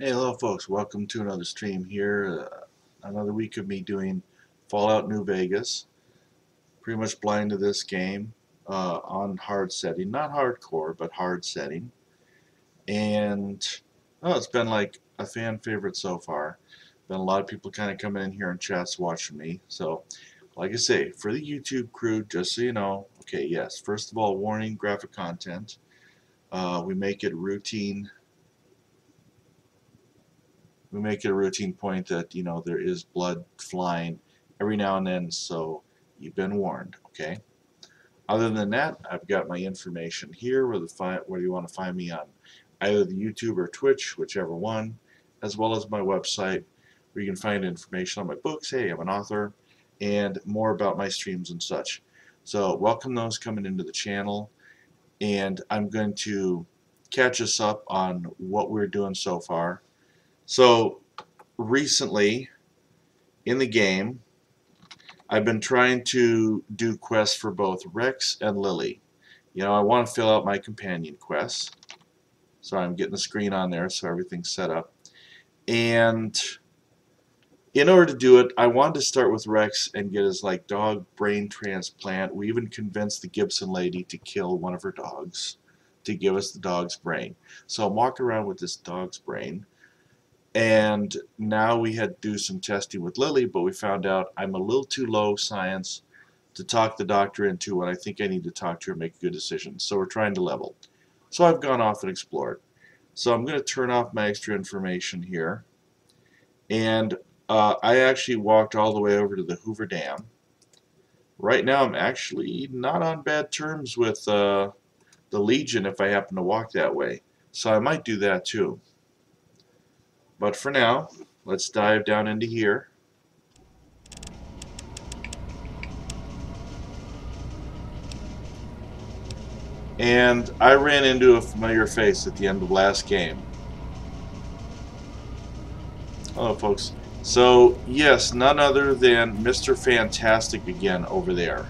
Hey, hello folks, welcome to another stream here. Another week of me doing Fallout New Vegas. Pretty much blind to this game on hard setting. Not hardcore, but hard setting. And it's been like a fan favorite so far. Been a lot of people kind of coming in here in chats watching me. So, like I say, for the YouTube crew, just so you know, okay, yes, first of all, warning, graphic content. We make it routine. We make it a routine point that there is blood flying every now and then, so you've been warned. Okay. Other than that, I've got my information here. Where you want to find me on either the YouTube or Twitch, whichever one, as well as my website, where you can find information on my books. Hey, I'm an author, and more about my streams and such. So welcome those coming into the channel, and I'm going to catch us up on what we're doing so far. So recently in the game, I've been trying to do quests for both Rex and Lily. I want to fill out my companion quests. So I'm getting the screen on there so everything's set up. And in order to do it, I wanted to start with Rex and get his dog brain transplant. We even convinced the Gibson lady to kill one of her dogs to give us the dog's brain. So I'm walking around with this dog's brain. And now we had to do some testing with Lily, but we found out I'm a little too low science to talk the doctor into what I think I need to talk to her and make a good decision. So we're trying to level. So I've gone off and explored. So I'm going to turn off my extra information here. And I actually walked all the way over to the Hoover Dam. Right now I'm actually not on bad terms with the Legion if I happen to walk that way. So I might do that too. But for now, let's dive down into here. And I ran into a familiar face at the end of last game. Hello, folks. So, yes, none other than Mr. Fantastic again over there.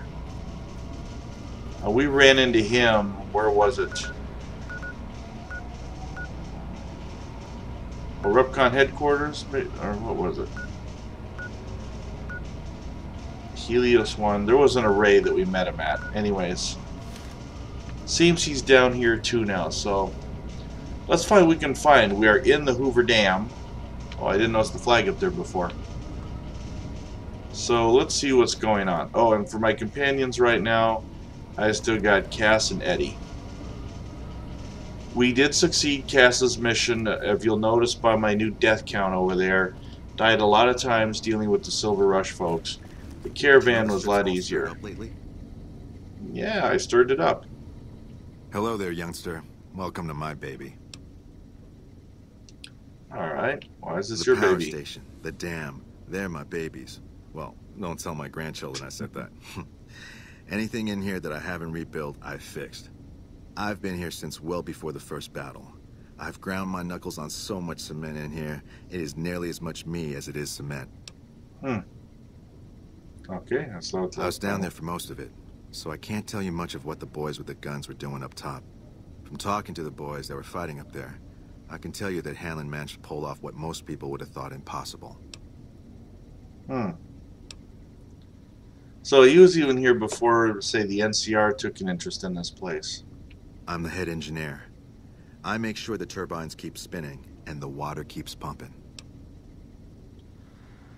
We ran into him, where was it? Rupcon headquarters, or what was it? Helios 1. There was an array that we met him at. Anyways, seems he's down here too now, so let's find what we can find. We are in the Hoover Dam. Oh, I didn't notice the flag up there before. So let's see what's going on. Oh, and for my companions right now, I still got Cass and Eddie. We did succeed Cass's mission, if you'll notice by my new death count over there. Died a lot of times dealing with the Silver Rush folks. The caravan was a lot easier. Yeah, I stirred it up. Hello there, youngster. Welcome to my baby. Alright, why is this your baby? The power station, the dam, they're my babies. Well, don't tell my grandchildren I said that. Anything in here that I haven't rebuilt, I've fixed. I've been here since well before the first battle. I've ground my knuckles on so much cement in here, it is nearly as much me as it is cement. Okay, that's what I was down there for most of it, so I can't tell you much of what the boys with the guns were doing up top. From talking to the boys that were fighting up there, I can tell you that Hanlon managed to pull off what most people would have thought impossible. So he was even here before, say, the NCR took an interest in this place. I'm the head engineer. I make sure the turbines keep spinning and the water keeps pumping.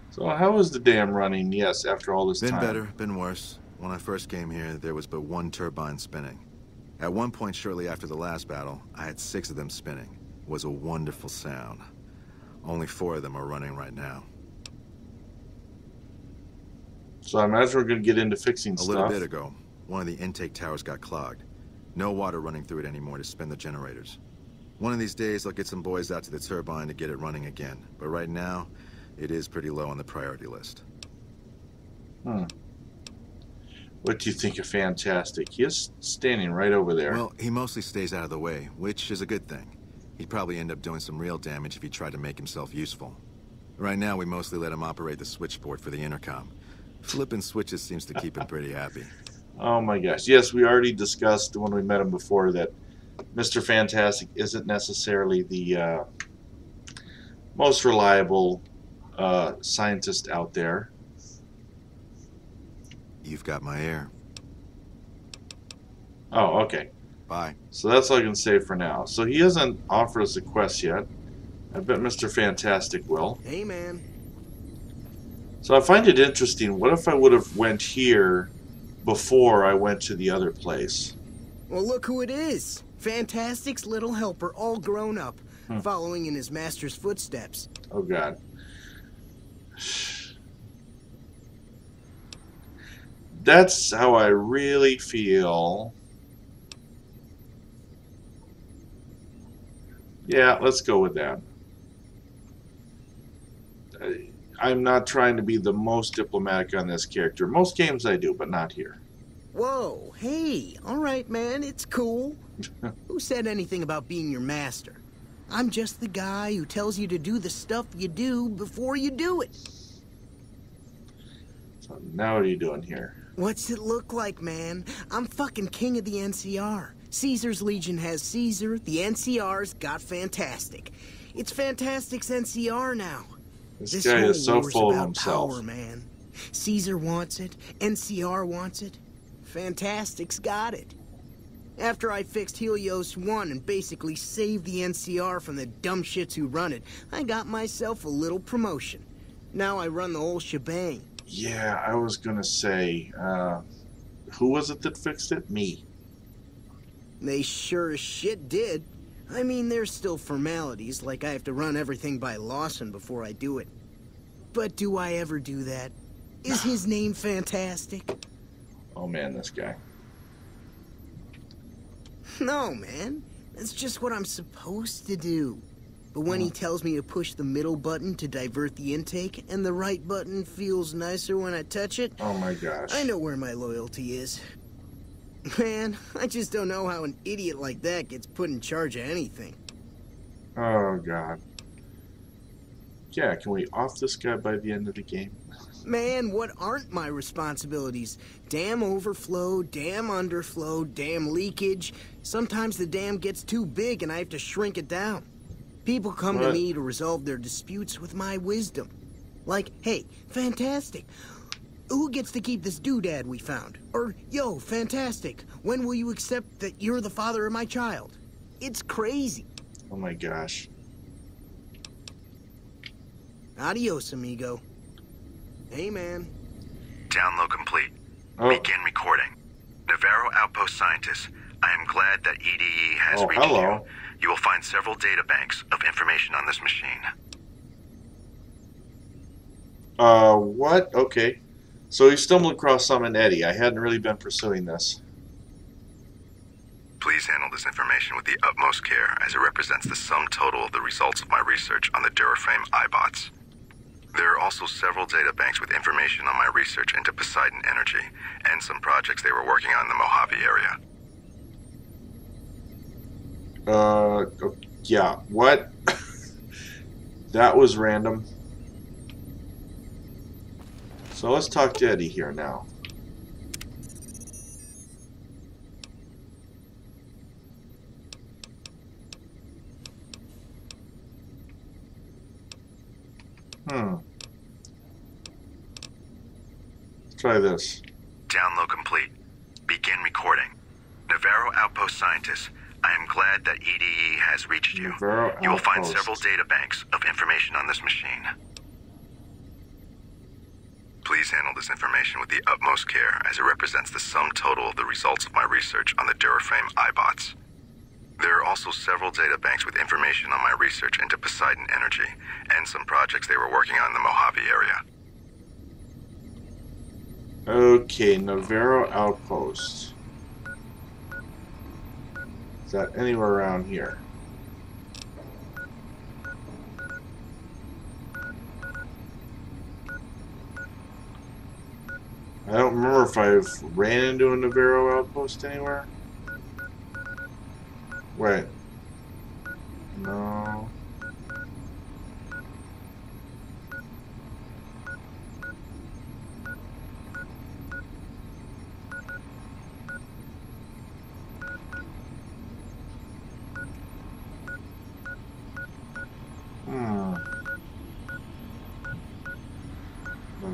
So how is the dam running, yes, after all this time? Been better, been worse. When I first came here, there was but one turbine spinning. At one point shortly after the last battle, I had 6 of them spinning. It was a wonderful sound. Only 4 of them are running right now. So I imagine we're going to get into fixing stuff. A little bit ago, one of the intake towers got clogged. No water running through it anymore to spin the generators. One of these days, I'll get some boys out to the turbine to get it running again. But right now, it is pretty low on the priority list. What do you think of Fantastic? He is standing right over there. Well, he mostly stays out of the way, which is a good thing. He'd probably end up doing some real damage if he tried to make himself useful. Right now, we mostly let him operate the switchboard for the intercom. Flipping switches seems to keep him pretty happy. Oh my gosh. Yes, we already discussed when we met him before that Mr. Fantastic isn't necessarily the most reliable scientist out there. You've got my ear. Oh, okay. Bye. So that's all I can say for now. So he hasn't offered us a quest yet. I bet Mr. Fantastic will. Hey, man. So I find it interesting. What if I would have went here before I went to the other place? Well, look who it is. Fantastic's little helper, all grown up, following in his master's footsteps. Oh, God. That's how I really feel. Yeah, let's go with that. I'm not trying to be the most diplomatic on this character. Most games I do, but not here. Whoa, hey, all right, man, it's cool. Who said anything about being your master? I'm just the guy who tells you to do the stuff you do before you do it. So now what are you doing here? What's it look like, man? I'm fucking king of the NCR. Caesar's Legion has Caesar, the NCR's got Fantastic. It's Fantastic's NCR now. This guy is so full of himself. Power, man. Caesar wants it, NCR wants it. Fantastic's got it. After I fixed Helios 1 and basically saved the NCR from the dumb shits who run it, I got myself a little promotion. Now I run the whole shebang. Yeah, I was gonna say, who was it that fixed it? Me. They sure as shit did. I mean, there's still formalities, like I have to run everything by Lawson before I do it. But do I ever do that? Is his name Fantastic? Oh man, this guy. No, man. That's just what I'm supposed to do. But when he tells me to push the middle button to divert the intake, and the right button feels nicer when I touch it, Oh my gosh. I know where my loyalty is. Man, I just don't know how an idiot like that gets put in charge of anything. Oh god. Yeah, can we off this guy by the end of the game? Man, what aren't my responsibilities? Dam overflow, dam underflow, dam leakage. Sometimes the dam gets too big and I have to shrink it down. People come to me to resolve their disputes with my wisdom. Like, hey, Fantastic, who gets to keep this doodad we found? Or, yo, Fantastic, when will you accept that you're the father of my child? It's crazy. Oh my gosh. Adios, amigo. Hey, man. Download complete. Oh. Begin recording. Navarro Outpost Scientist, I am glad that EDE has reached hello. you. You will find several data banks of information on this machine. What? Okay. So he stumbled across some in Eddie. I hadn't really been pursuing this. Please handle this information with the utmost care, as it represents the sum total of the results of my research on the Duraframe iBots. There are also several data banks with information on my research into Poseidon Energy, and some projects they were working on in the Mojave area. Yeah, what? That was random. So let's talk to Eddie here now. Let's try this. Download complete. Begin recording. Navarro Outpost Scientist, I am glad that EDE has reached you. Navarro You will find Outpost. several data banks of information on this machine. Please handle this information with the utmost care, as it represents the sum total of the results of my research on the Duraframe iBots. There are also several data banks with information on my research into Poseidon Energy, and some projects they were working on in the Mojave area. Okay, Navarro Outpost. Is that anywhere around here? I don't remember if I've ran into a Navarro Outpost anywhere. Wait. No.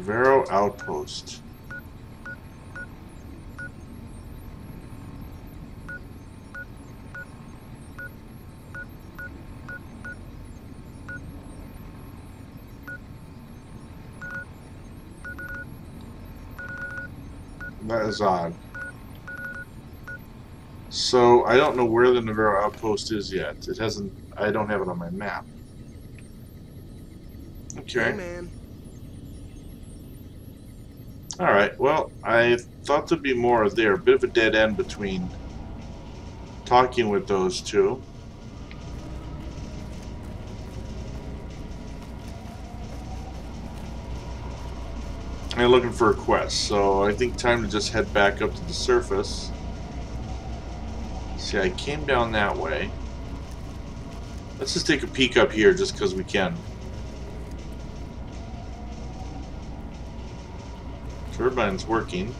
Navarro Outpost. That is odd. So, I don't know where the Navarro Outpost is yet. It hasn't... I don't have it on my map. Okay. Hey, man. Alright, well, I thought there'd be more there. A bit of a dead end between talking with those two. And looking for a quest, so I think time to just head back up to the surface. See, I came down that way. Let's just take a peek up here just because we can. Turbine's working.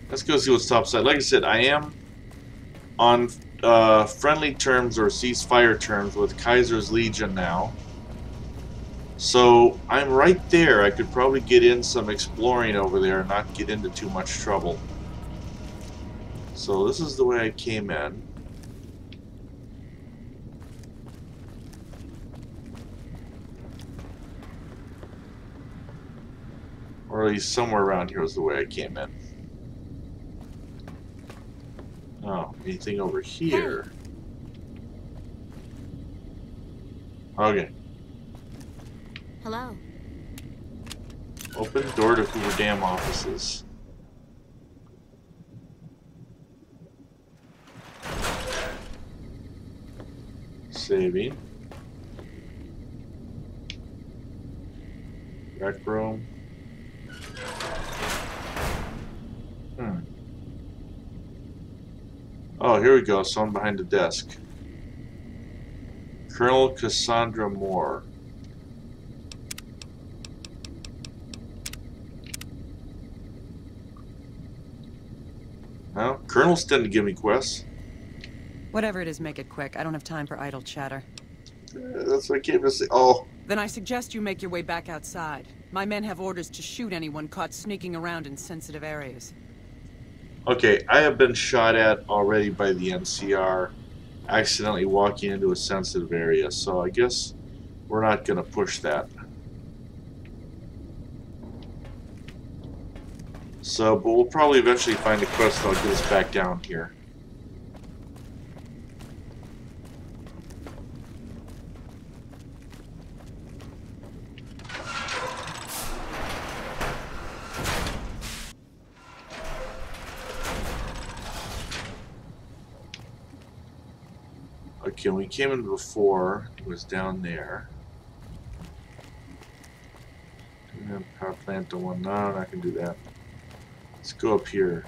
Let's go see what's topside. Like I said, I am on friendly terms or ceasefire terms with Kaiser's Legion now. So I'm right there. I could probably get in some exploring over there and not get into too much trouble. So this is the way I came in. Or at least somewhere around here is the way I came in. Oh, anything over here? Okay. Hello. Open door to Hoover Dam offices. Saving. Rec room. Oh, here we go. Someone behind the desk. Colonel Cassandra Moore. Well, Colonels tend to give me quests. Whatever it is, make it quick. I don't have time for idle chatter. That's what I came to say. Oh. Then I suggest you make your way back outside. My men have orders to shoot anyone caught sneaking around in sensitive areas. Okay, I have been shot at already by the NCR, accidentally walking into a sensitive area, so I guess we're not going to push that. So, but we'll probably eventually find a quest that'll get us back down here. Okay, when we came in before, it was down there. And power plant the one. No, I'm not going to do that. Let's go up here.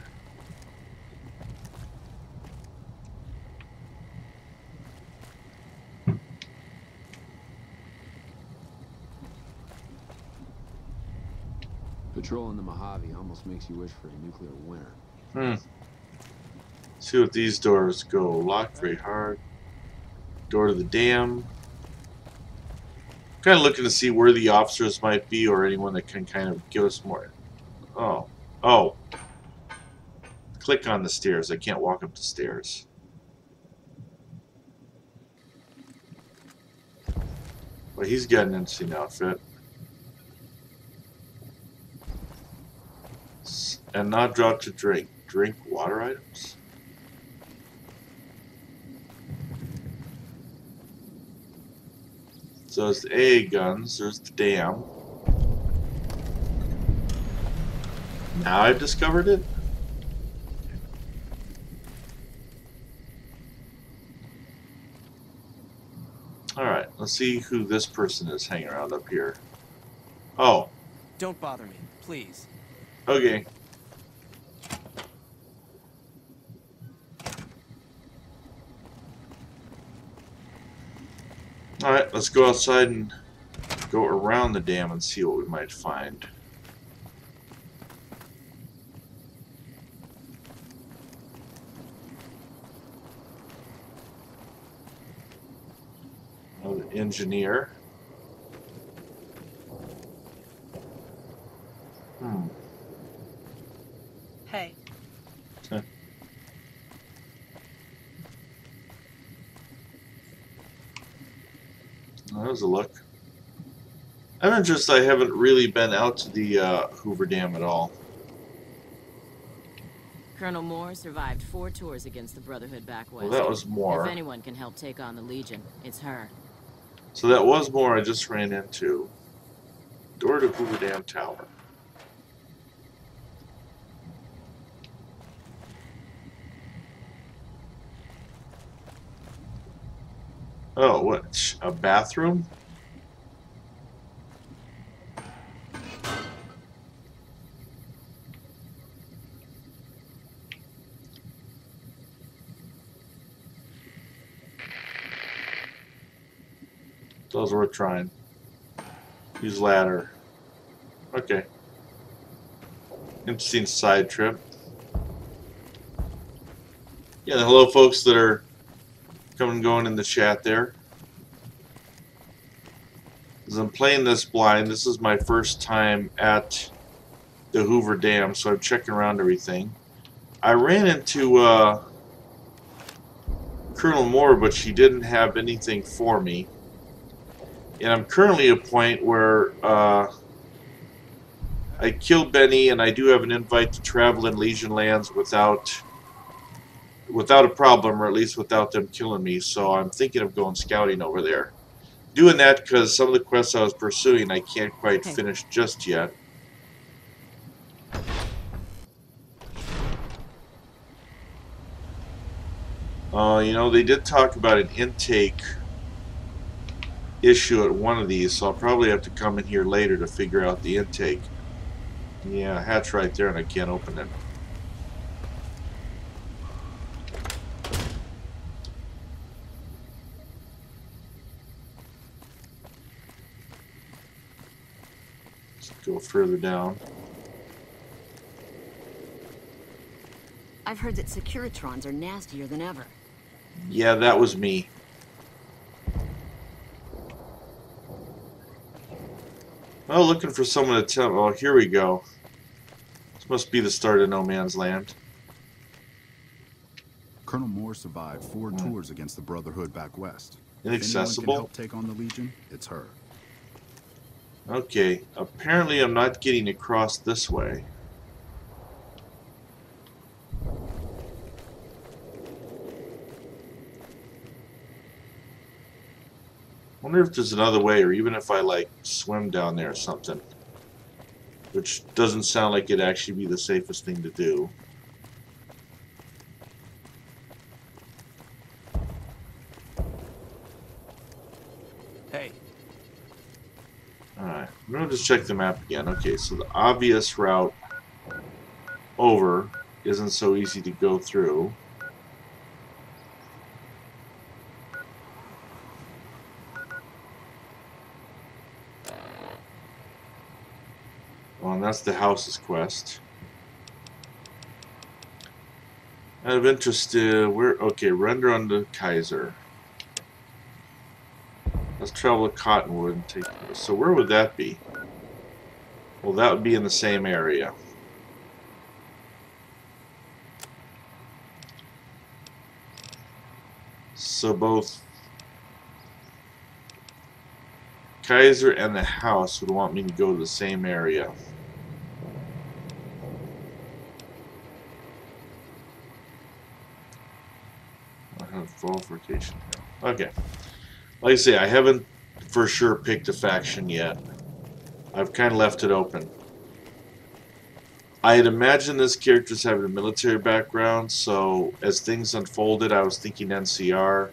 Patrolling the Mojave almost makes you wish for a nuclear winter. See what these doors go. Locked very hard. Door to the dam. Kind of looking to see where the officers might be or anyone that can kind of give us more. Oh. Oh. Click on the stairs. I can't walk up the stairs. Well, he's got an interesting outfit. And not drop to drink. Drink water items? So there's the AA guns, there's the dam. Now I've discovered it? Alright, let's see who this person is hanging around up here. Oh. Don't bother me, please. Okay. Alright, let's go outside and go around the dam and see what we might find. engineer. Hey. That was a look. I'm interested. I haven't really been out to the Hoover Dam at all. Colonel Moore survived 4 tours against the Brotherhood back west. Well, that was Moore. If anyone can help take on the Legion, it's her. So that was Moore I just ran into. Door to Hoover Dam Tower. Oh, what? A bathroom? Those worth trying. Use ladder. Okay. Interesting side trip. Yeah, hello folks that are coming and going in the chat there. As I'm playing this blind, this is my first time at the Hoover Dam, so I'm checking around everything. I ran into Colonel Moore, but she didn't have anything for me. And I'm currently at a point where I killed Benny, and I do have an invite to travel in Legion lands without a problem, or at least without them killing me. So I'm thinking of going scouting over there. Doing that because some of the quests I was pursuing I can't quite finish just yet. You know, they did talk about an intake issue at one of these, so I'll probably have to come in here later to figure out the intake. Yeah, hatch right there, and I can't open it. Let's go further down. I've heard that Securitrons are nastier than ever. Yeah, that was me. Oh, looking for someone to tell. Oh, here we go. This must be the start of No Man's Land. Colonel Moore survived 4 tours against the Brotherhood back west. Inaccessible. If anyone can help take on the Legion, it's her. Okay, apparently I'm not getting across this way. Wonder if there's another way, or even if I like swim down there or something. Which doesn't sound like it'd actually be the safest thing to do. Hey. Alright, I'm gonna just check the map again. Okay, so the obvious route over isn't so easy to go through. Well, and that's the house's quest. Out of interest, where? Okay, render on the Kaiser. Let's travel to Cottonwood and take. So where would that be? Well, that would be in the same area. So both Kaiser and the house would want me to go to the same area. I have qualification. Okay. Like I say, I haven't for sure picked a faction yet. I've kind of left it open. I had imagined this character's having a military background, so as things unfolded, I was thinking NCR.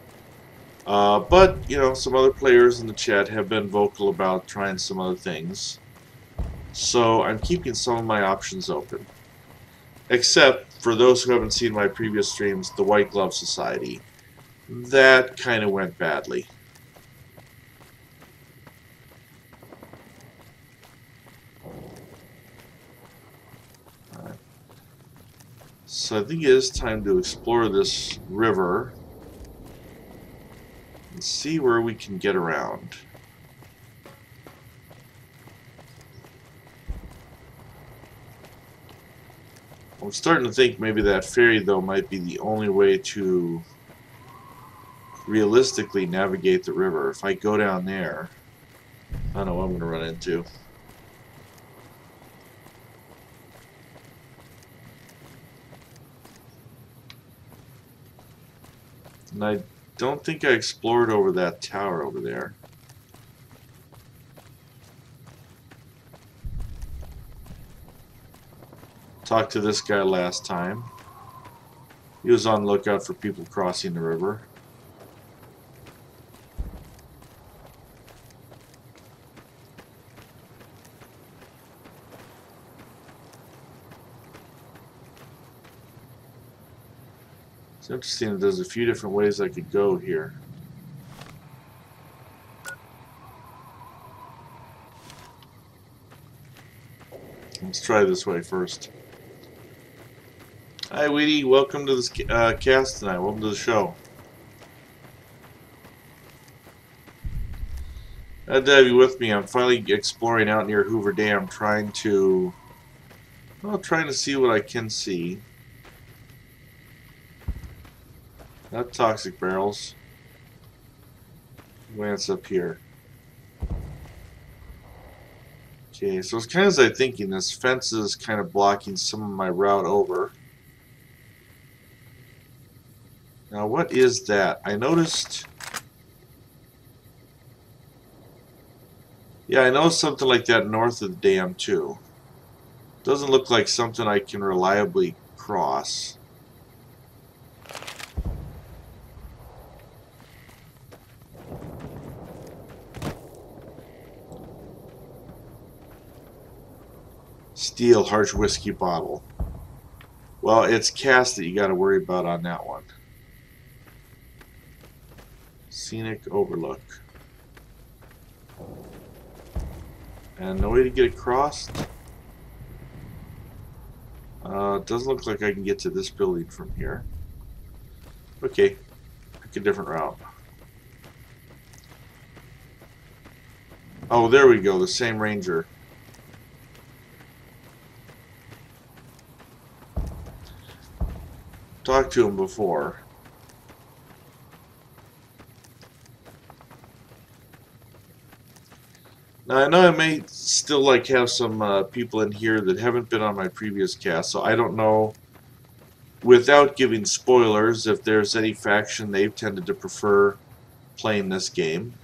But, you know, some other players in the chat have been vocal about trying some other things. So I'm keeping some of my options open. Except, for those who haven't seen my previous streams, the White Glove Society. That kind of went badly. So I think it is time to explore this river. Let's see where we can get around. I'm starting to think maybe that ferry, though, might be the only way to realistically navigate the river. If I go down there, I don't know what I'm going to run into. And I don't think I explored over that tower over there. Talked to this guy last time. He was on the lookout for people crossing the river. It's interesting that there's a few different ways I could go here. Let's try this way first. Hi, Weedy. Welcome to this cast tonight. Welcome to the show. Glad to have you with me. I'm finally exploring out near Hoover Dam, trying to see what I can see. Not toxic barrels. Glance up here. Okay, so it's kind of as I'm thinking. This fence is kind of blocking some of my route over. Now, what is that? I noticed... Yeah, I know something like that north of the dam, too. Doesn't look like something I can reliably cross. Steel harsh whiskey bottle. Well, it's cast that you got to worry about on that one. Scenic overlook. And no way to get across. It doesn't look like I can get to this building from here. Okay, pick a different route. Oh, there we go, the same ranger. Talked to him before. Now, I know I may still have some people in here that haven't been on my previous cast, so I don't know, without giving spoilers, if there's any faction they've tended to prefer playing this game.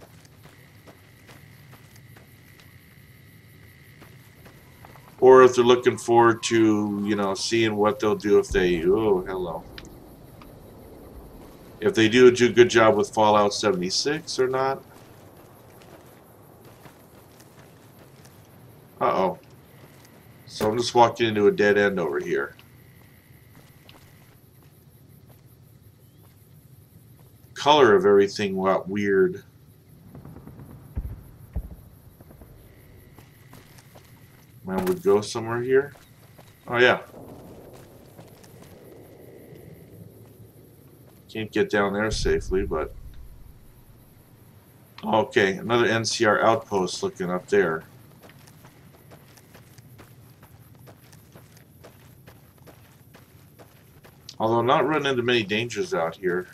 Or if they're looking forward to, seeing what they'll do if they... Oh, hello. If they do a good job with Fallout 76 or not. Uh-oh. So I'm just walking into a dead end over here. Color of everything got weird. Man, would go somewhere here? Oh, yeah. Can't get down there safely, but... Okay, another NCR outpost looking up there. Although I'm not running into many dangers out here.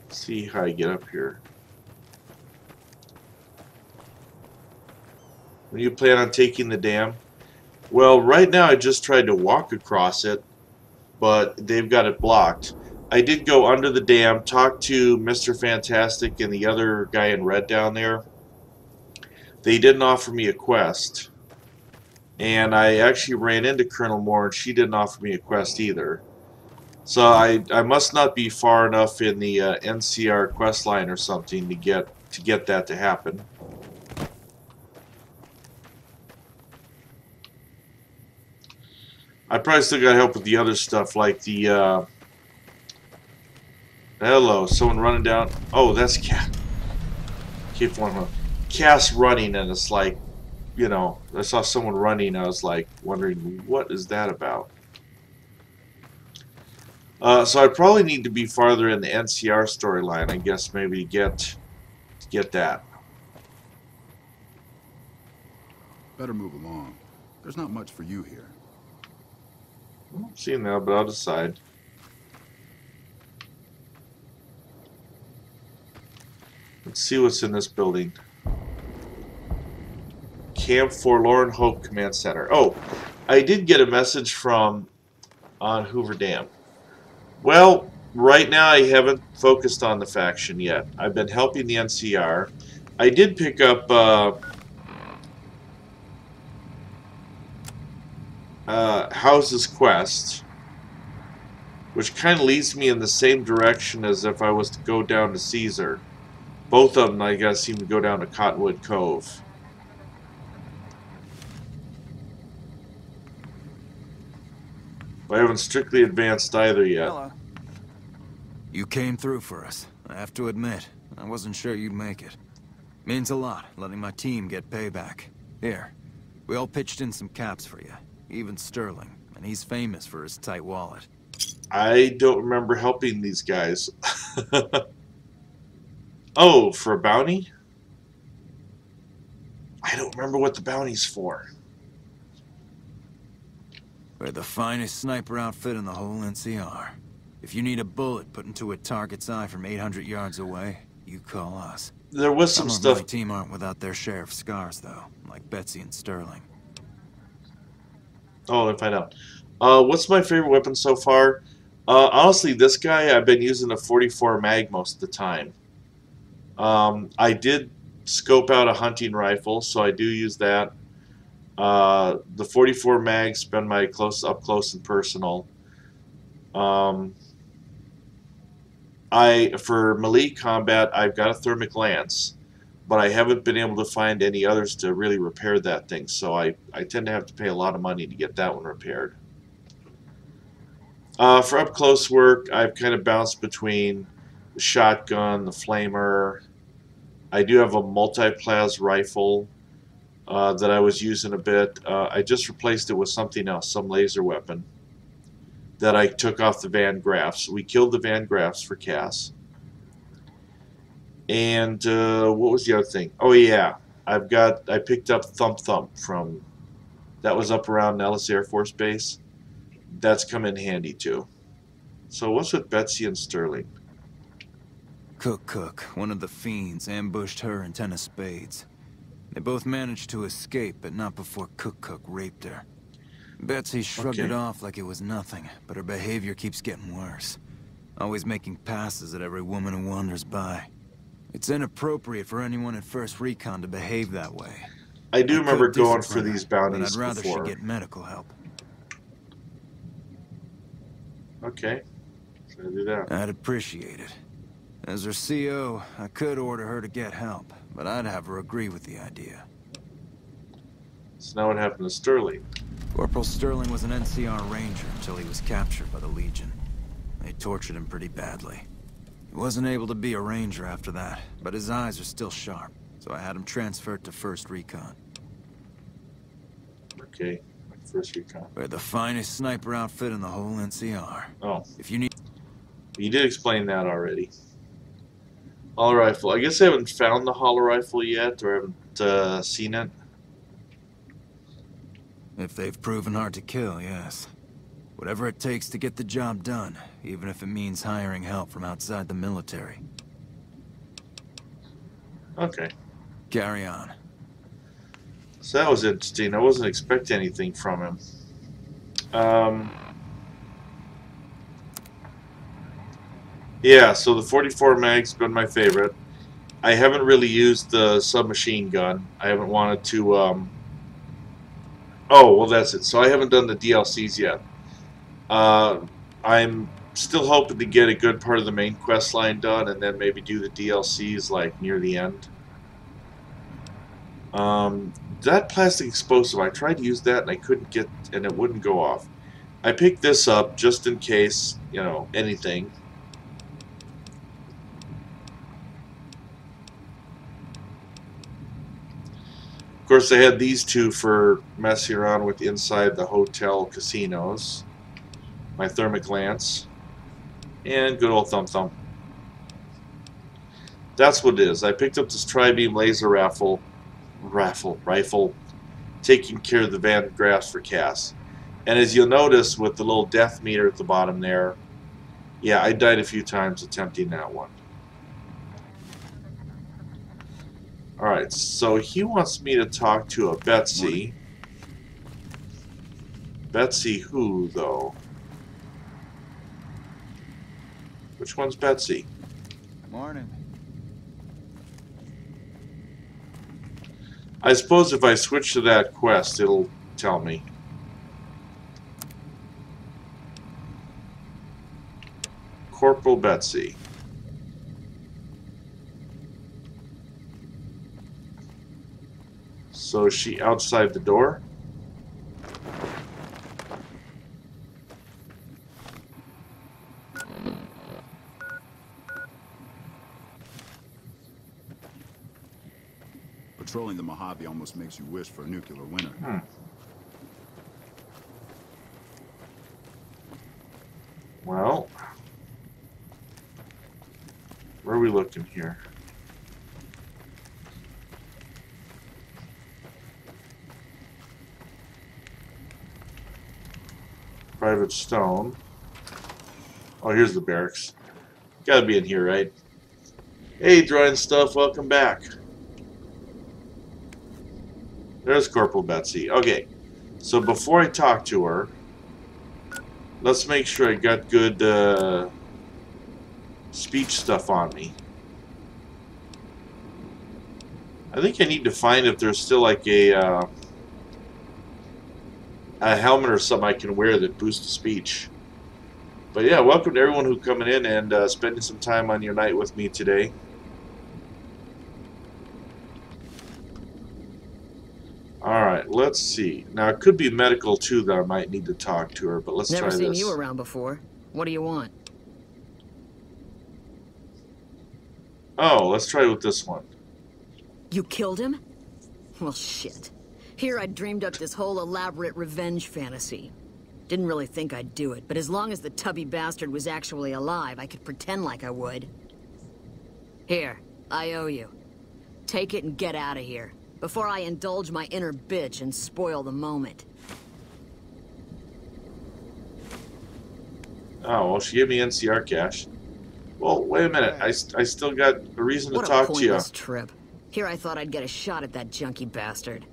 Let's see how I get up here. When you plan on taking the dam? Well, right now I just tried to walk across it, but they've got it blocked. I did go under the dam, talk to Mr. Fantastic and the other guy in red down there. They didn't offer me a quest. And I actually ran into Colonel Moore, and she didn't offer me a quest either. So I must not be far enough in the NCR quest line or something to get that to happen. I probably still got help with the other stuff, like the hello, someone running down. Oh, that's Cass. Keep one. Cass running, and it's like, I saw someone running. I was like wondering, what is that about? So I probably need to be farther in the NCR storyline, I guess, maybe to get that. Better move along. There's not much for you here. See now, but I'll decide. Let's see what's in this building. Camp Forlorn Hope Command Center. Oh, I did get a message from on Hoover Dam. Well, right now I haven't focused on the faction yet. I've been helping the NCR. I did pick up House's Quest, which kind of leads me in the same direction as if I was to go down to Caesar. Both of them, I guess, seem to go down to Cottonwood Cove. I haven't strictly advanced either yet. Hello. You came through for us. I have to admit, I wasn't sure you'd make it. Means a lot, letting my team get payback. Here, we all pitched in some caps for you. Even Sterling, and he's famous for his tight wallet. I don't remember helping these guys. Oh, for a bounty? I don't remember what the bounty's for. We're the finest sniper outfit in the whole NCR. If you need a bullet put into a target's eye from 800 yards away, you call us. There was some Some of stuff. my team aren't without their share of scars, though, like Betsy and Sterling. Oh, let me find out. What's my favorite weapon so far? Honestly, this guy, I've been using a 44 mag most of the time. I did scope out a hunting rifle, so I do use that. The 44 mag's been my up close and personal. For melee combat, I've got a thermic lance, but I haven't been able to find any others to really repair that thing, so I tend to have to pay a lot of money to get that one repaired. For up close work, I've kind of bounced between the shotgun, the flamer. I do have a multi-plas rifle that I was using a bit. I just replaced it with something else, some laser weapon that I took off the Van Graffs. We killed the Van Graffs for Cass. And what was the other thing? Oh yeah, I picked up Thump Thump from, that was up around Nellis Air Force Base. That's come in handy too. So what's with Betsy and Sterling? Cook, one of the fiends, ambushed her and 10 of spades. They both managed to escape, but not before Cook raped her. Betsy shrugged it off like it was nothing, but her behavior keeps getting worse. Always making passes at every woman who wanders by. It's inappropriate for anyone at First Recon to behave that way. I do remember could going for discipline her, these but bounties I'd rather before. she get medical help. Okay, so I do that. I'd appreciate it. As her CO, I could order her to get help, but I'd have her agree with the idea. So now what happened to Sterling? Corporal Sterling was an NCR ranger until he was captured by the Legion. They tortured him pretty badly. He wasn't able to be a ranger after that, but his eyes are still sharp, so I had him transferred to First Recon. Okay, First Recon. We're the finest sniper outfit in the whole NCR. Oh, If you need... you did explain that already. Hollow rifle. I guess I haven't found the hollow rifle yet, or haven't seen it. If they've proven hard to kill, yes. Whatever it takes to get the job done, even if it means hiring help from outside the military. Okay. Carry on. So that was interesting. I wasn't expecting anything from him. Yeah, so the 44 mag's been my favorite. I haven't really used the submachine gun. I haven't wanted to... Oh, well that's it. So I haven't done the DLCs yet. I'm still hoping to get a good part of the main quest line done and then maybe do the DLCs like near the end. That plastic explosive, I tried to use that and I couldn't get, and it wouldn't go off. I picked this up just in case, you know, anything. Of course, I had these two for messing around with inside the hotel casinos. My thermic lance. And good old thump thump. That's what it is. I picked up this tri-beam laser rifle, taking care of the Van Graffs for Cass. And as you'll notice with the little death meter at the bottom there, yeah, I died a few times attempting that one. Alright, so he wants me to talk to a Betsy. Betsy who, though? Which one's Betsy? Morning. I suppose if I switch to that quest, it'll tell me. Corporal Betsy. So is she outside the door? Patrolling the Mojave almost makes you wish for a nuclear winter. Well, where are we looking here? Private Stone. Oh, here's the barracks. Gotta be in here, right? Hey, droid stuff, welcome back. There's Corporal Betsy. Okay, so before I talk to her, let's make sure I got good speech stuff on me. I think I need to find if there's still like a helmet or something I can wear that boosts the speech. But yeah, welcome to everyone who's coming in and spending some time on your night with me today. Alright, let's see. Now, it could be medical, too, that I might need to talk to her, but let's try this. Never seen you around before. What do you want? Oh, let's try with this one. You killed him? Well, shit. Here I dreamed up this whole elaborate revenge fantasy. Didn't really think I'd do it, but as long as the tubby bastard was actually alive, I could pretend like I would. Here, I owe you. Take it and get out of here, before I indulge my inner bitch and spoil the moment. Oh, well, she gave me NCR cash. Well, wait a minute. I still got a reason to talk to you. What a pointless trip. Here I thought I'd get a shot at that junkie bastard.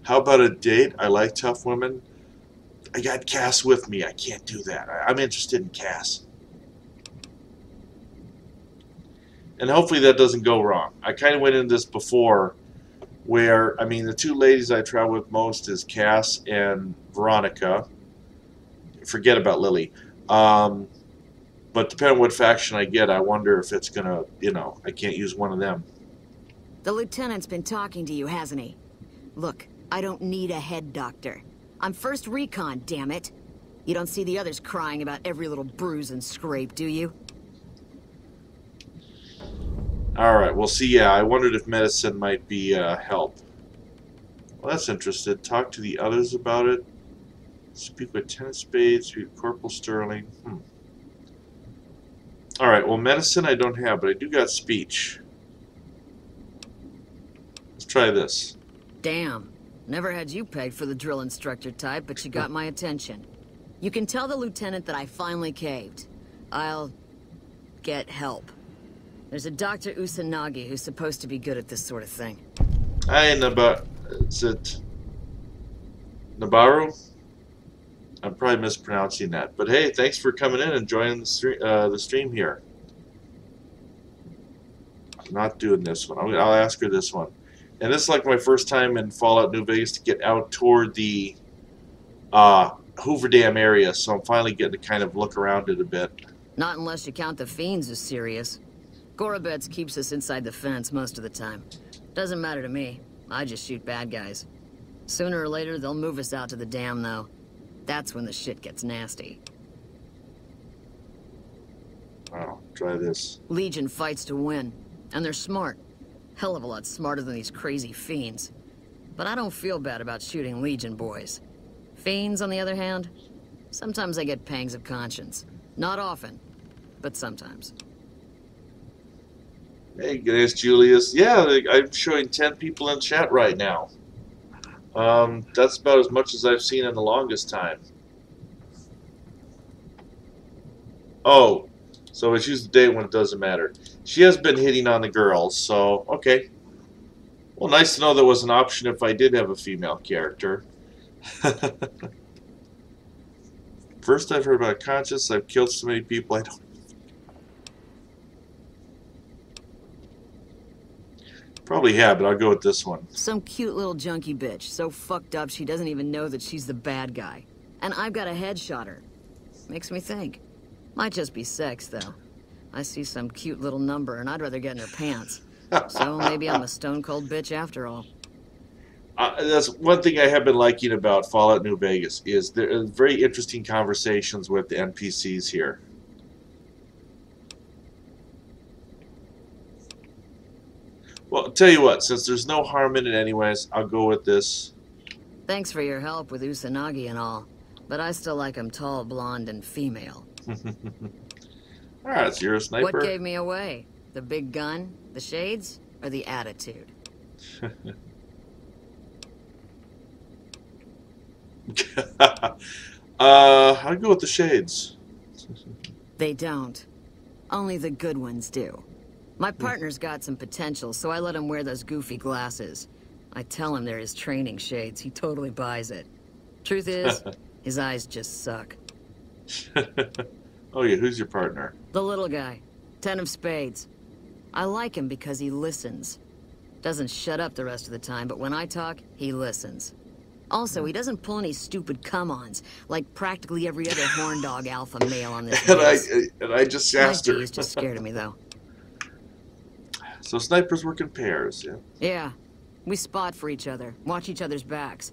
How about a date? I like tough women. I got Cass with me. I can't do that. I'm interested in Cass. And hopefully that doesn't go wrong. I kind of went into this before where, I mean, the two ladies I travel with most is Cass and Veronica. Forget about Lily. But depending on what faction I get, I wonder if it's going to, you know, I can't use one of them. The lieutenant's been talking to you, hasn't he? Look, I don't need a head doctor. I'm first recon, damn it. You don't see the others crying about every little bruise and scrape, do you? Alright, well, see, yeah, I wondered if medicine might be help. Well, that's interesting. Talk to the others about it. Speak with Lieutenant Spade, speak with Corporal Sterling. Alright, well, medicine I don't have, but I do got speech. Let's try this. Damn. Never had you pegged for the drill instructor type, but you got my attention. You can tell the lieutenant that I finally caved. I'll get help. There's a Dr. Usanagi who's supposed to be good at this sort of thing. Is it Nabaru? I'm probably mispronouncing that. But hey, thanks for coming in and joining the stream here. I'm not doing this one. I'll ask her this one. And this is like my first time in Fallout New Vegas to get out toward the Hoover Dam area, so I'm finally getting to kind of look around it a bit. Not unless you count the fiends as serious. Gorobets keeps us inside the fence most of the time. Doesn't matter to me. I just shoot bad guys. Sooner or later, they'll move us out to the dam, though. That's when the shit gets nasty. Wow, try this. Legion fights to win, and they're smart. Hell of a lot smarter than these crazy fiends. But I don't feel bad about shooting Legion boys. Fiends, on the other hand, sometimes I get pangs of conscience. Not often, but sometimes. Hey, Ganesh Julius. Yeah, I'm showing 10 people in chat right now. That's about as much as I've seen in the longest time. Oh, so it's used the date when it doesn't matter. She has been hitting on the girls, so okay. Well, nice to know there was an option if I did have a female character. First I've heard about conscience. I've killed so many people I don't... Probably have, but I'll go with this one. Some cute little junkie bitch, so fucked up she doesn't even know that she's the bad guy. And I've got a headshot her. Makes me think. Might just be sex, though. I see some cute little number, and I'd rather get in her pants. So maybe I'm a stone-cold bitch after all. That's one thing I have been liking about Fallout New Vegas, is there are very interesting conversations with the NPCs here. Well, I'll tell you what, since there's no harm in it anyways, I'll go with this. Thanks for your help with Usanagi and all, but I still like him tall, blonde, and female. Alright, so you're a sniper. What gave me away? The big gun, the shades, or the attitude? I'll go with the shades. They don't. Only the good ones do. My partner's got some potential, so I let him wear those goofy glasses. I tell him they're his training shades. He totally buys it. Truth is, his eyes just suck. Oh yeah, who's your partner? The little guy. 10 of spades. I like him because he listens. Doesn't shut up the rest of the time, but when I talk, he listens. Also, he doesn't pull any stupid come-ons, like practically every other horn dog alpha male on this base. and I just asked her. He's just scared of me, though. So snipers work in pairs, yeah? Yeah. We spot for each other, watch each other's backs.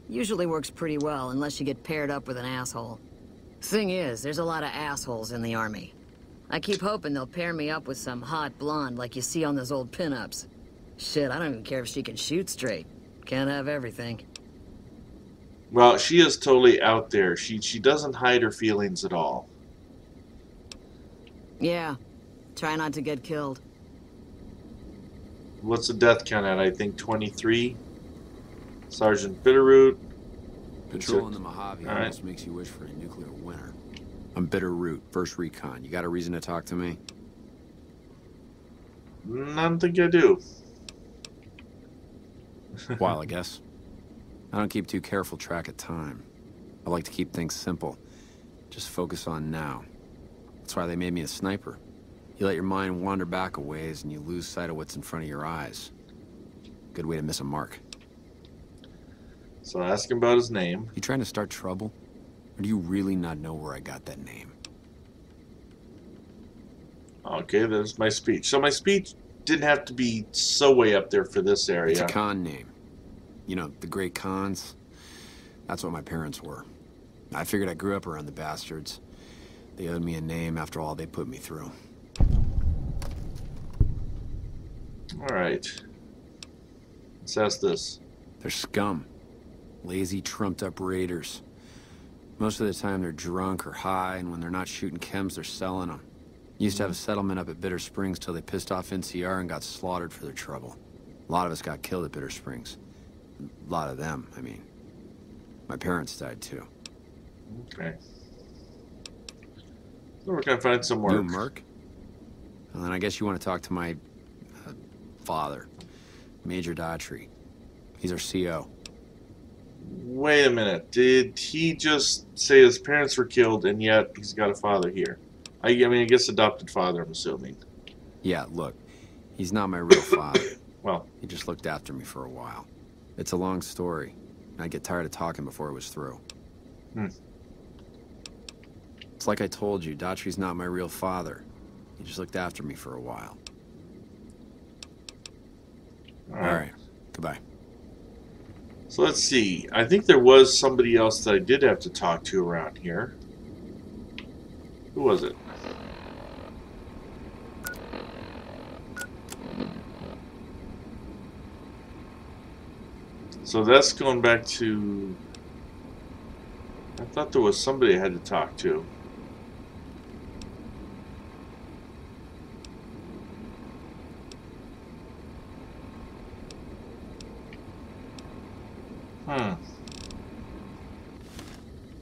Usually works pretty well, unless you get paired up with an asshole. Thing is, there's a lot of assholes in the army. I keep hoping they'll pair me up with some hot blonde like you see on those old pinups. Shit, I don't even care if she can shoot straight. Can't have everything. Well, she is totally out there. She doesn't hide her feelings at all. Yeah. Try not to get killed. What's the death count at? I think 23. Sergeant Bitterroot. Patrolling the Mojave All almost makes you wish for a nuclear winter. I'm Bitterroot, first recon. You got a reason to talk to me? I don't think I do. While, I guess. I don't keep too careful track of time. I like to keep things simple. Just focus on now. That's why they made me a sniper. You let your mind wander back a ways and you lose sight of what's in front of your eyes. Good way to miss a mark. So ask him about his name. You trying to start trouble? Or do you really not know where I got that name? Okay, there's my speech. So my speech didn't have to be so way up there for this area. It's a Khan name. You know, the great Khans. That's what my parents were. I figured I grew up around the bastards. They owed me a name after all they put me through. Alright. Let's ask this. They're scum. Lazy, trumped-up raiders. Most of the time they're drunk or high, and when they're not shooting chems, they're selling them. Used to have a settlement up at Bitter Springs till they pissed off NCR and got slaughtered for their trouble. A lot of us got killed at Bitter Springs. A lot of them, I mean. My parents died too. Okay. So we're gonna find some work. You a merc? Well, then I guess you want to talk to my... father. Major Daughtry. He's our CO. Wait a minute. Did he just say his parents were killed and yet he's got a father here? I mean, I guess adopted father, I'm assuming. Yeah, look. He's not my real father. Well, he just looked after me for a while. It's a long story. I'd get tired of talking before it was through. It's like I told you, Daughtry's not my real father. He just looked after me for a while. All right. Goodbye. So let's see. I think there was somebody else that I did have to talk to around here. Who was it? So that's going back to I thought there was somebody I had to talk to.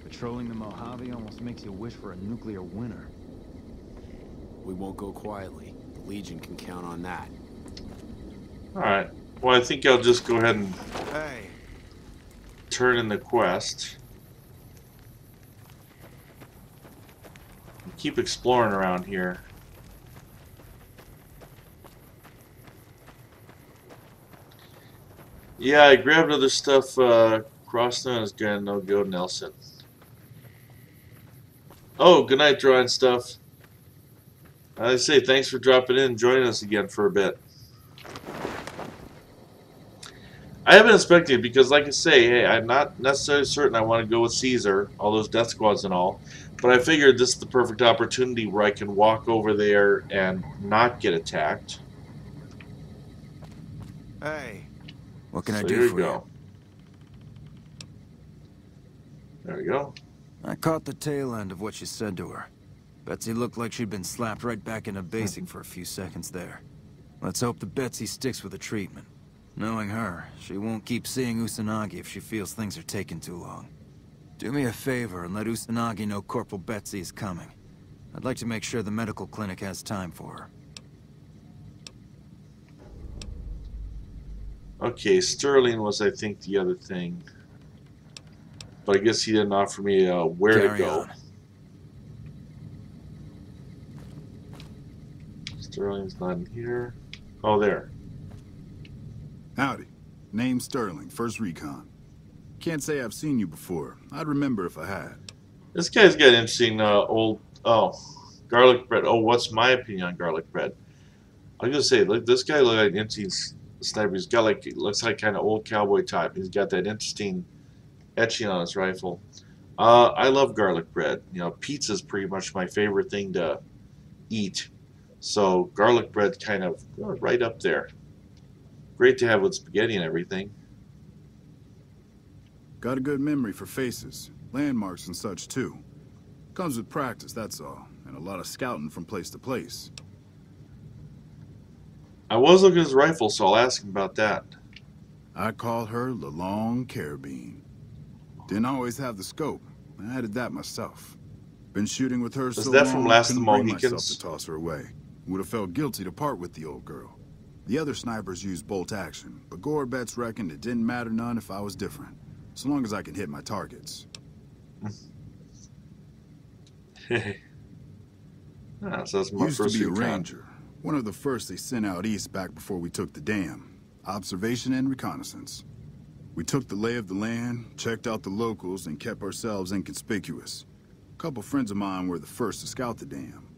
Patrolling the Mojave almost makes you wish for a nuclear winter. We won't go quietly. The Legion can count on that. Alright. Well, I think I'll just go ahead and Hey. turn in the quest. Keep exploring around here. Yeah, I grabbed other stuff. Crossland is gonna no go, Nelson. Oh, good night, drawing stuff. I say thanks for dropping in and joining us again for a bit. I haven't inspected because, like I say, hey, I'm not necessarily certain I want to go with Caesar, all those death squads and all, but I figured this is the perfect opportunity where I can walk over there and not get attacked. Hey. What can I So do here for we you? go. There we go. I caught the tail end of what you said to her. Betsy looked like she'd been slapped right back into basic for a few seconds there. Let's hope that Betsy sticks with the treatment. Knowing her, she won't keep seeing Usanagi if she feels things are taking too long. Do me a favor and let Usanagi know Corporal Betsy is coming. I'd like to make sure the medical clinic has time for her. Okay, Sterling was, I think, the other thing. But I guess he didn't offer me where to Carry go. on. Sterling's not in here. Oh, there. Howdy. Name's Sterling, First Recon. Can't say I've seen you before. I'd remember if I had. This guy's got interesting old... Oh, garlic bread. Oh, what's my opinion on garlic bread? I was going to say, look, this guy looks like an interesting sniper. He's got like, looks like kind of old cowboy type. He's got that interesting etching on his rifle. I love garlic bread. You know, pizza's pretty much my favorite thing to eat. So garlic bread kind of right up there. Great to have with spaghetti and everything. Got a good memory for faces, landmarks and such too. Comes with practice, that's all, and a lot of scouting from place to place. I was looking at his rifle, so I'll ask him about that. I call her the Long Carabine. Didn't always have the scope. I added that myself. Been shooting with her so that long, from Last of the couldn't bring myself Mohicans? to toss her away. Would have felt guilty to part with the old girl. The other snipers used bolt action, but Gorbets reckoned it didn't matter none if I was different, so long as I can hit my targets. So that's my Used to first be a recon. ranger, one of the first they sent out east back before we took the dam. Observation and reconnaissance. We took the lay of the land, checked out the locals, and kept ourselves inconspicuous. A couple friends of mine were the first to scout the dam.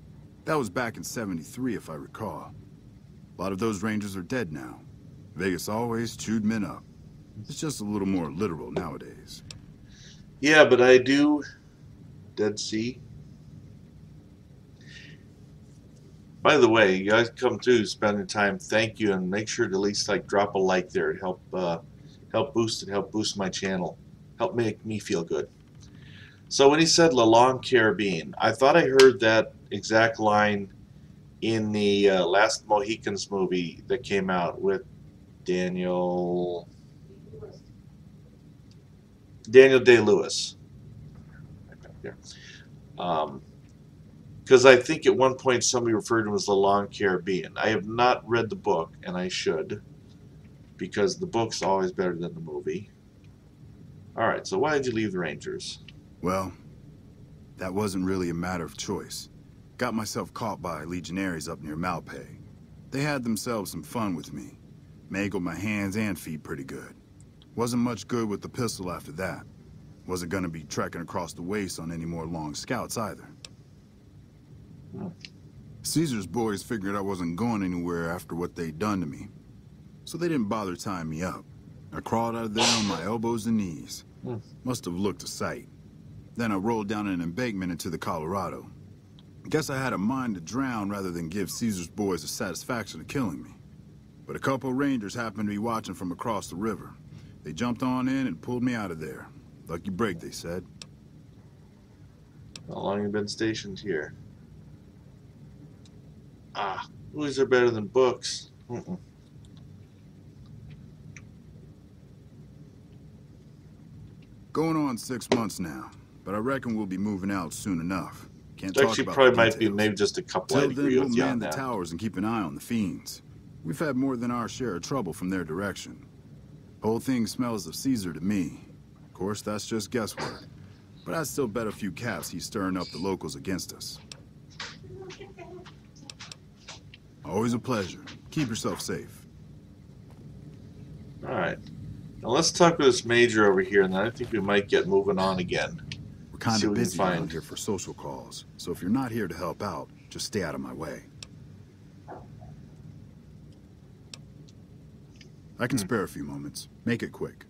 That was back in '73, if I recall. A lot of those rangers are dead now. Vegas always chewed men up. It's just a little more literal nowadays. Yeah, but I do Dead Sea. By the way, you guys come through, spending time. Thank you, and make sure to at least like drop a like there. It help boost it, help boost my channel, help make me feel good. So when he said "La Longue Carabine," I thought I heard that exact line in the Last Mohicans movie that came out with Daniel Day-Lewis. Right back there. Because I think at one point somebody referred to him as the Long Caribbean. I have not read the book, and I should, because the book's always better than the movie. Alright, so why did you leave the Rangers? Well, that wasn't really a matter of choice. Got myself caught by legionaries up near Malpay. They had themselves some fun with me. Mangled my hands and feet pretty good. Wasn't much good with the pistol after that. Wasn't gonna be trekking across the waste on any more long scouts either. Caesar's boys figured I wasn't going anywhere after what they'd done to me. So they didn't bother tying me up. I crawled out of there on my elbows and knees. Must have looked a sight. Then I rolled down an embankment into the Colorado. Guess I had a mind to drown rather than give Caesar's boys the satisfaction of killing me. But a couple rangers happened to be watching from across the river. They jumped on in and pulled me out of there. Lucky break, they said. How long have you been stationed here? Ah, movies are better than books. Going on 6 months now, but I reckon we'll be moving out soon enough. Can't talk Actually, about probably the might be details. maybe just a couple. Till I'd then, agree we'll with you man on the that. towers and keep an eye on the fiends. We've had more than our share of trouble from their direction. Whole thing smells of Caesar to me. Of course, that's just guesswork. But I'd still bet a few caps he's stirring up the locals against us. Always a pleasure. Keep yourself safe. Alright. Now let's talk with this major over here, and then I think we might get moving on again. We're kind See of what we can busy around find. here for social calls, so if you're not here to help out, just stay out of my way. I can spare a few moments. Make it quick.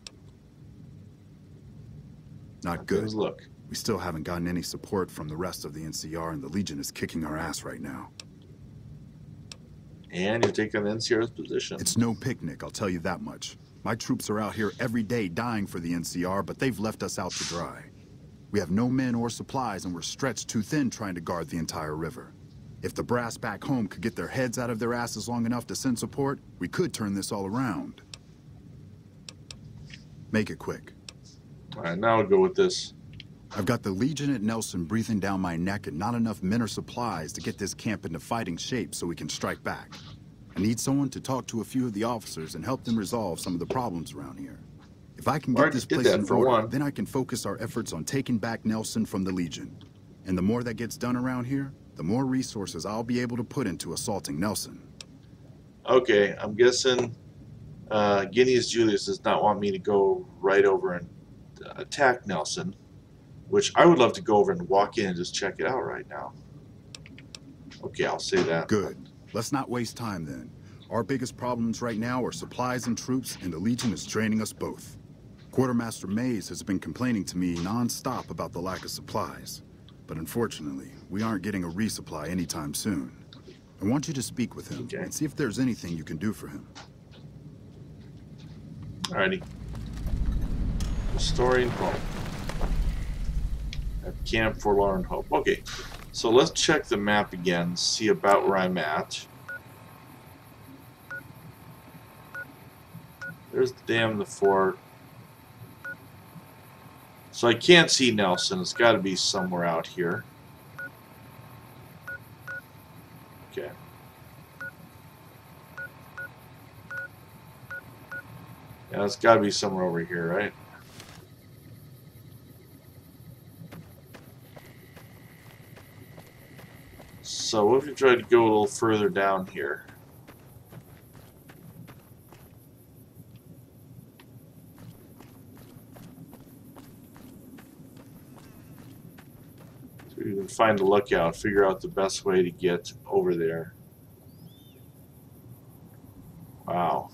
Not good. Let's look. We still haven't gotten any support from the rest of the NCR, and the Legion is kicking our ass right now. And you take on NCR's position. It's no picnic, I'll tell you that much. My troops are out here every day dying for the NCR, but they've left us out to dry. We have no men or supplies, and we're stretched too thin trying to guard the entire river. If the brass back home could get their heads out of their asses long enough to send support, we could turn this all around. Make it quick. Alright, now we'll go with this. I've got the Legion at Nelson breathing down my neck and not enough men or supplies to get this camp into fighting shape so we can strike back. I need someone to talk to a few of the officers and help them resolve some of the problems around here. If I can get this place in order, then I can focus our efforts on taking back Nelson from the Legion. And the more that gets done around here, the more resources I'll be able to put into assaulting Nelson. Okay, I'm guessing Guineas Julius does not want me to go right over and attack Nelson, which I would love to go over and walk in and just check it out right now. Okay, I'll say that. Good. Let's not waste time then. Our biggest problems right now are supplies and troops, and the Legion is draining us both. Quartermaster Mays has been complaining to me non-stop about the lack of supplies. But unfortunately, we aren't getting a resupply anytime soon. I want you to speak with him and see if there's anything you can do for him. Alrighty. Restoring hope. At Camp Forlorn Hope. Okay, so let's check the map again, see about where I'm at. There's the dam, the fort. So I can't see Nelson. It's got to be somewhere out here. Okay. Yeah, it's got to be somewhere over here, right? So what if you try to go a little further down here? So you can find a lookout, figure out the best way to get over there. Wow.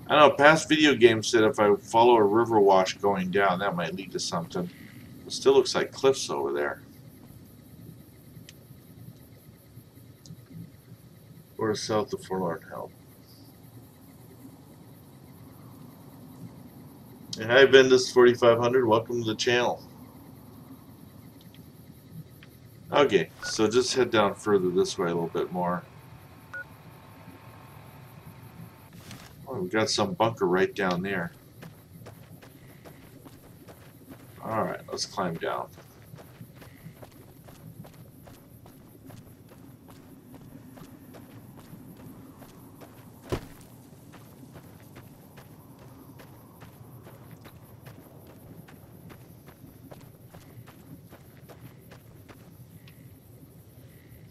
I know, past video games said if I follow a river wash going down, that might lead to something. It still looks like cliffs over there. Or south of Forlorn Help. Hey, hi, Bendis 4500. Welcome to the channel. Okay, so just head down further this way a little bit more. Oh, we've got some bunker right down there. Alright, let's climb down.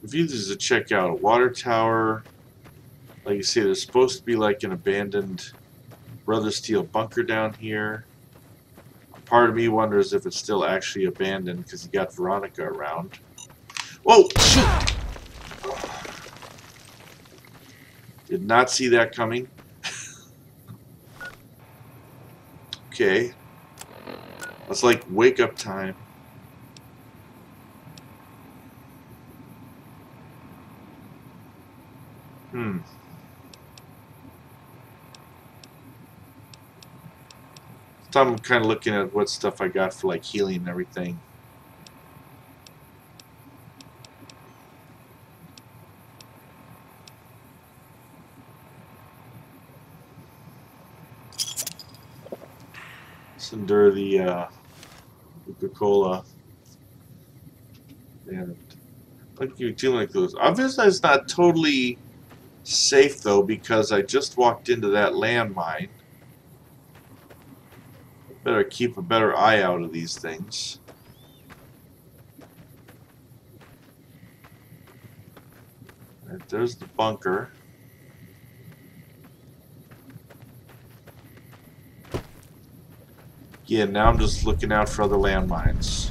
If you need to check out a water tower, like you say, there's supposed to be like an abandoned Brother Steel bunker down here. Part of me wonders if it's still actually abandoned because you got Veronica around. Whoa! Shoot! Did not see that coming. Okay. That's like wake up time. So I'm kind of looking at what stuff I got for like healing and everything. Let's endure the Coca-Cola. And like you do like those. Obviously, it's not totally safe though because I just walked into that landmine. Better keep a better eye out of these things. Right, there's the bunker. Yeah, now I'm just looking out for other landmines.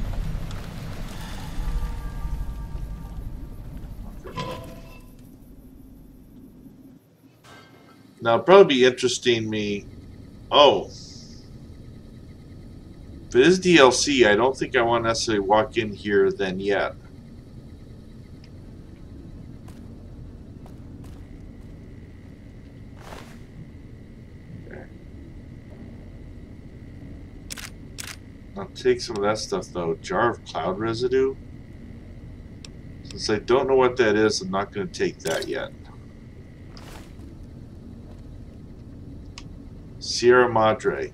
Now, it'd probably be interesting me. Oh. If it is DLC, I don't think I want to necessarily walk in here then yet. Okay. I'll take some of that stuff though. Jar of cloud residue. Since I don't know what that is, I'm not going to take that yet. Sierra Madre.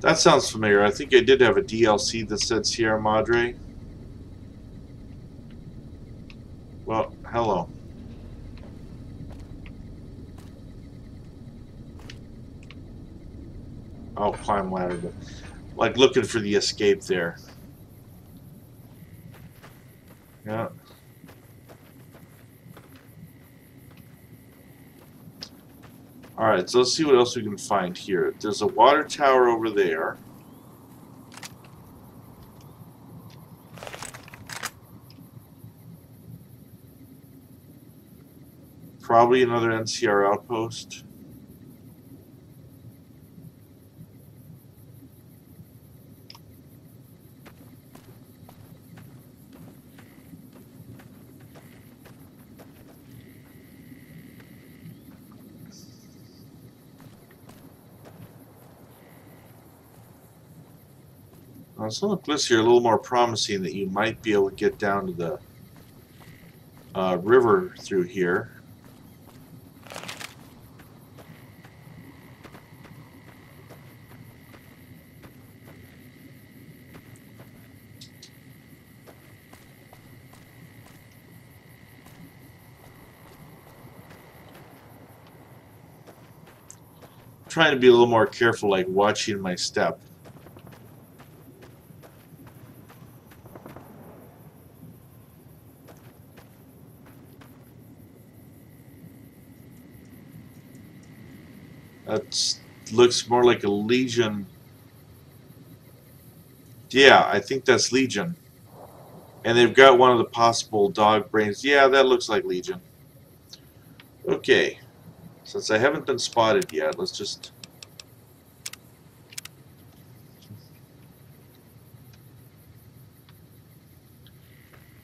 That sounds familiar. I think I did have a DLC that said Sierra Madre. Well, hello. I'll climb ladder, but like looking for the escape there. Yeah. Alright, so let's see what else we can find here. There's a water tower over there. Probably another NCR outpost. Some of the cliffs here are a little more promising that you might be able to get down to the river through here. I'm trying to be a little more careful, like watching my step. That looks more like a Legion. Yeah, I think that's Legion. And they've got one of the possible dog brains. Yeah, that looks like Legion. Okay. Since I haven't been spotted yet, let's just...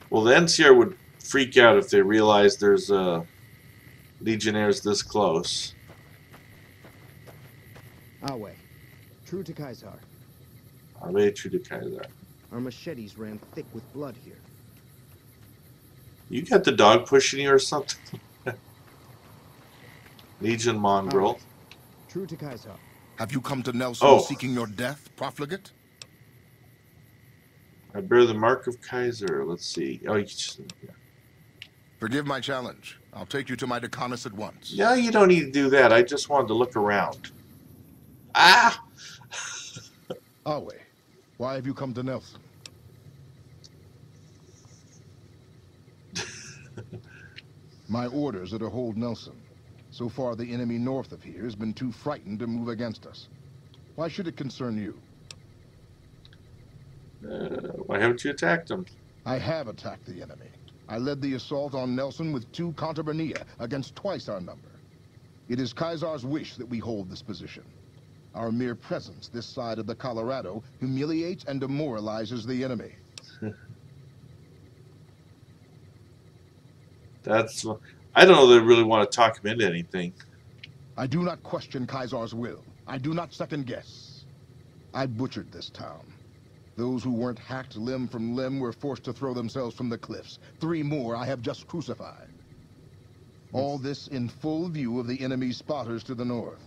Well, the NCR would freak out if they realized there's Legionnaires this close. Awe, true to Kaiser. Are they true to Kaiser? Our machetes ran thick with blood here. You got the dog pushing you or something? Legion mongrel. Awe, true to Kaiser. Have you come to Nelson seeking your death, profligate? I bear the mark of Kaiser. Let's see. Oh, you just... Yeah. Forgive my challenge. I'll take you to my Deconus at once. Yeah, you don't need to do that. I just wanted to look around. Ah! Awe, why have you come to Nelson? My orders are to hold Nelson. So far, the enemy north of here has been too frightened to move against us. Why should it concern you? Why haven't you attacked them? I have attacked the enemy. I led the assault on Nelson with 2 Contubernia against twice our number. It is Kaiser's wish that we hold this position. Our mere presence this side of the Colorado humiliates and demoralizes the enemy. That's... I don't know that I really want to talk him into anything. I do not question Kaiser's will. I do not second guess. I butchered this town. Those who weren't hacked limb from limb were forced to throw themselves from the cliffs. 3 more I have just crucified. All this in full view of the enemy's spotters to the north.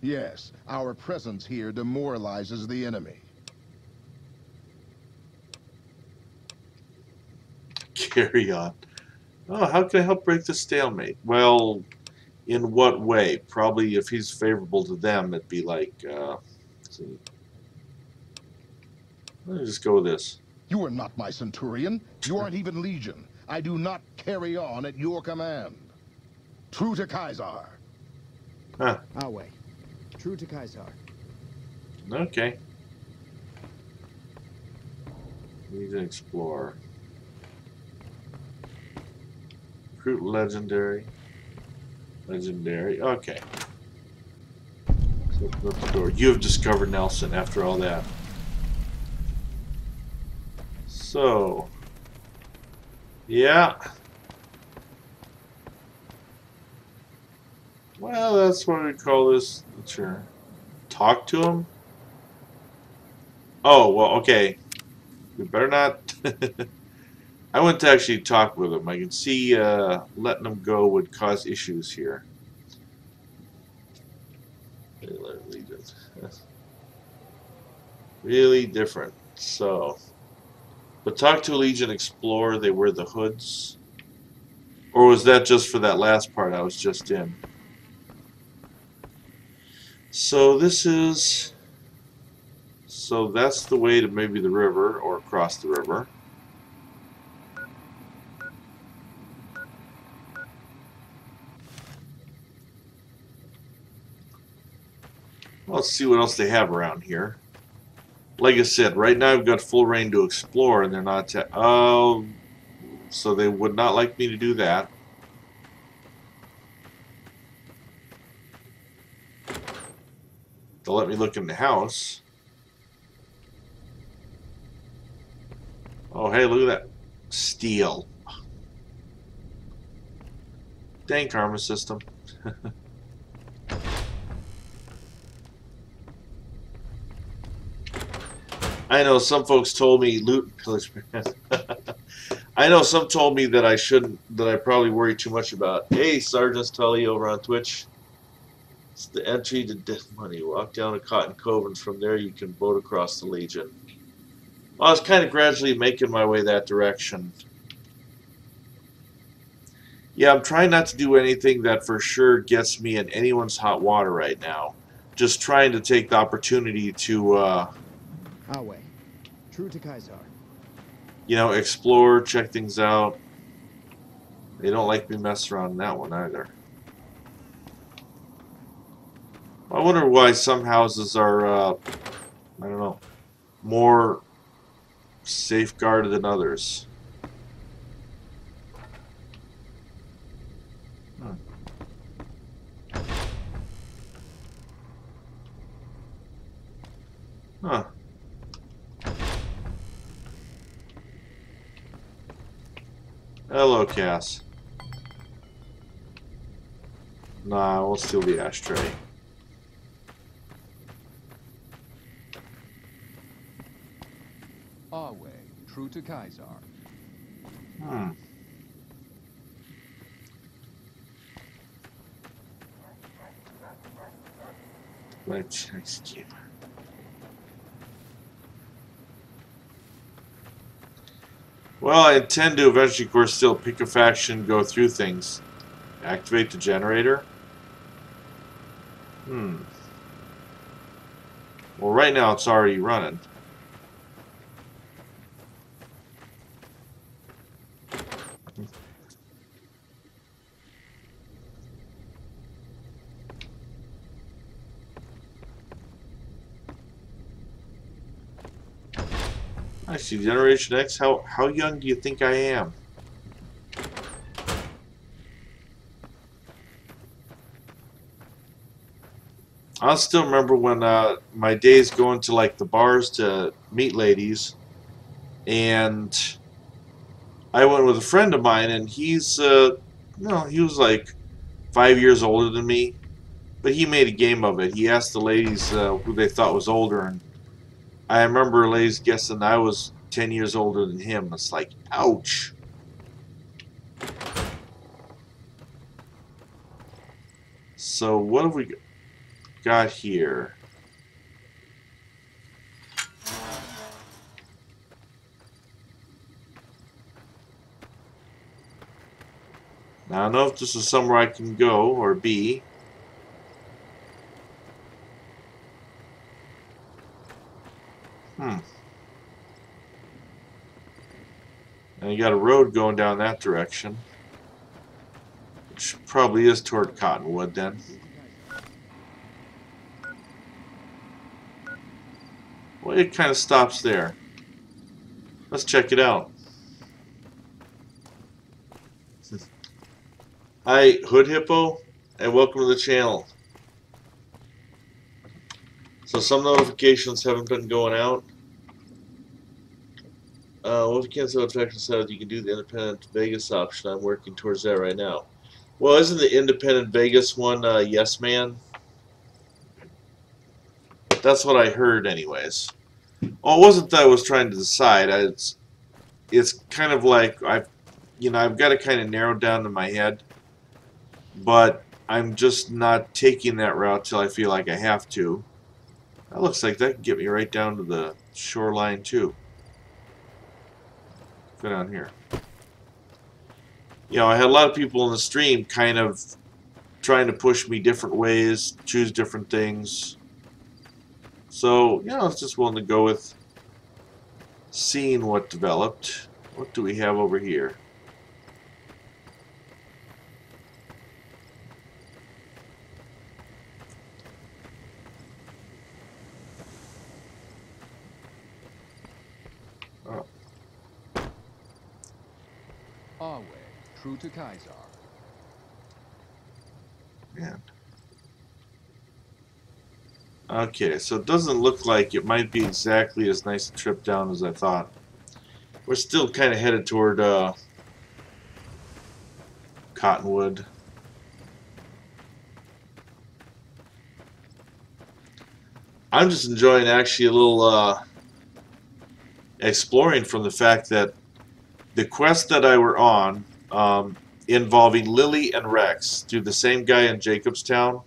Yes, our presence here demoralizes the enemy. Carry on. Oh, how can I help break the stalemate? Well, in what way? Probably if he's favorable to them, it'd be like, let's see. Let me just go with this. You are not my Centurion. You aren't even Legion. I do not carry on at your command. True to Caesar. Huh. Our way. True to Caesar. Okay. Need to explore. Recruit legendary. Legendary. Okay. So open up the door. You have discovered Nelson after all that. So, yeah. Well, that's what we call this. Sure. Talk to him? Oh, well, okay. We better not. I went to actually talk with him. I can see letting him go would cause issues here. Really different. So. But talk to a Legion Explorer, they wear the hoods. Or was that just for that last part I was just in? So this is... So that's the way to maybe the river, or across the river. Let's see what else they have around here. Like I said, right now I've got full reign to explore, and they're not. Oh, so they would not like me to do that. They'll let me look in the house. Oh, hey, look at that steel. Dang karma system. I know some folks told me loot and pillage. I know some told me that I shouldn't, that I probably worry too much about. Hey, Sergeant Tully over on Twitch. It's the entry to Death Money. Walk down to Cotton Cove, and from there you can boat across the Legion. Well, I was kind of gradually making my way that direction. Yeah, I'm trying not to do anything that for sure gets me in anyone's hot water right now. Just trying to take the opportunity to, Our way. True to Caesar. you know, explore, check things out. They don't like me messing around in that one either. I wonder why some houses are, I don't know, more safeguarded than others. Huh. Hello, Cass. Nah, we'll steal the ashtray. Our way, true to Caesar. Let's skip. Well, I intend to eventually, of course, still pick a faction, go through things. Activate the generator. Well, right now it's already running. I see Generation X. How young do you think I am? I'll still remember when my days going to like the bars to meet ladies, and I went with a friend of mine, and he's he was like 5 years older than me, but he made a game of it. He asked the ladies who they thought was older, and I remember Lay's guessing I was 10 years older than him. It's like, ouch. So what have we got here? Now, I don't know if this is somewhere I can go or be. And you got a road going down that direction. Which probably is toward Cottonwood then. Well, it kind of stops there. Let's check it out. Hi, Hood Hippo, and welcome to the channel. So some notifications haven't been going out. Well, if you can't set traction setup, you can do the Independent Vegas option. I'm working towards that right now. Well, isn't the Independent Vegas one Yes Man? That's what I heard anyways. Oh, it wasn't that I was trying to decide. It's kind of like I've got it kind of narrowed down in my head, but I'm just not taking that route till I feel like I have to. That looks like that can get me right down to the shoreline too. Go down here. You know, I had a lot of people in the stream kind of trying to push me different ways, choose different things. So, you know, I was just willing to go with seeing what developed. What do we have over here? Oh. Our way, true to Kaisar. Man. Okay, so it doesn't look like it might be exactly as nice a trip down as I thought. We're still kind of headed toward Cottonwood. I'm just enjoying actually a little exploring from the fact that the quest that I were on involving Lily and Rex through the same guy in Jacobstown,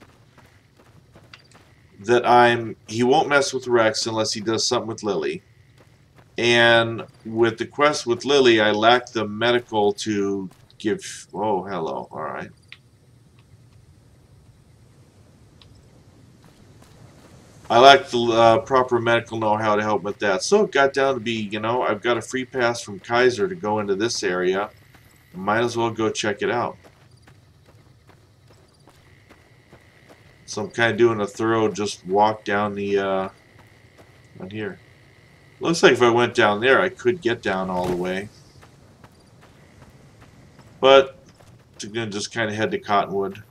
that he won't mess with Rex unless he does something with Lily. And with the quest with Lily, I lack the medical to give... Oh, hello. Alright. I lack the proper medical know-how to help with that. So it got down to be, you know, I've got a free pass from Kaiser to go into this area. Might as well go check it out. So I'm kind of doing a thorough just walk down the, down here. Looks like if I went down there, I could get down all the way. But I'm going to just kind of head to Cottonwood.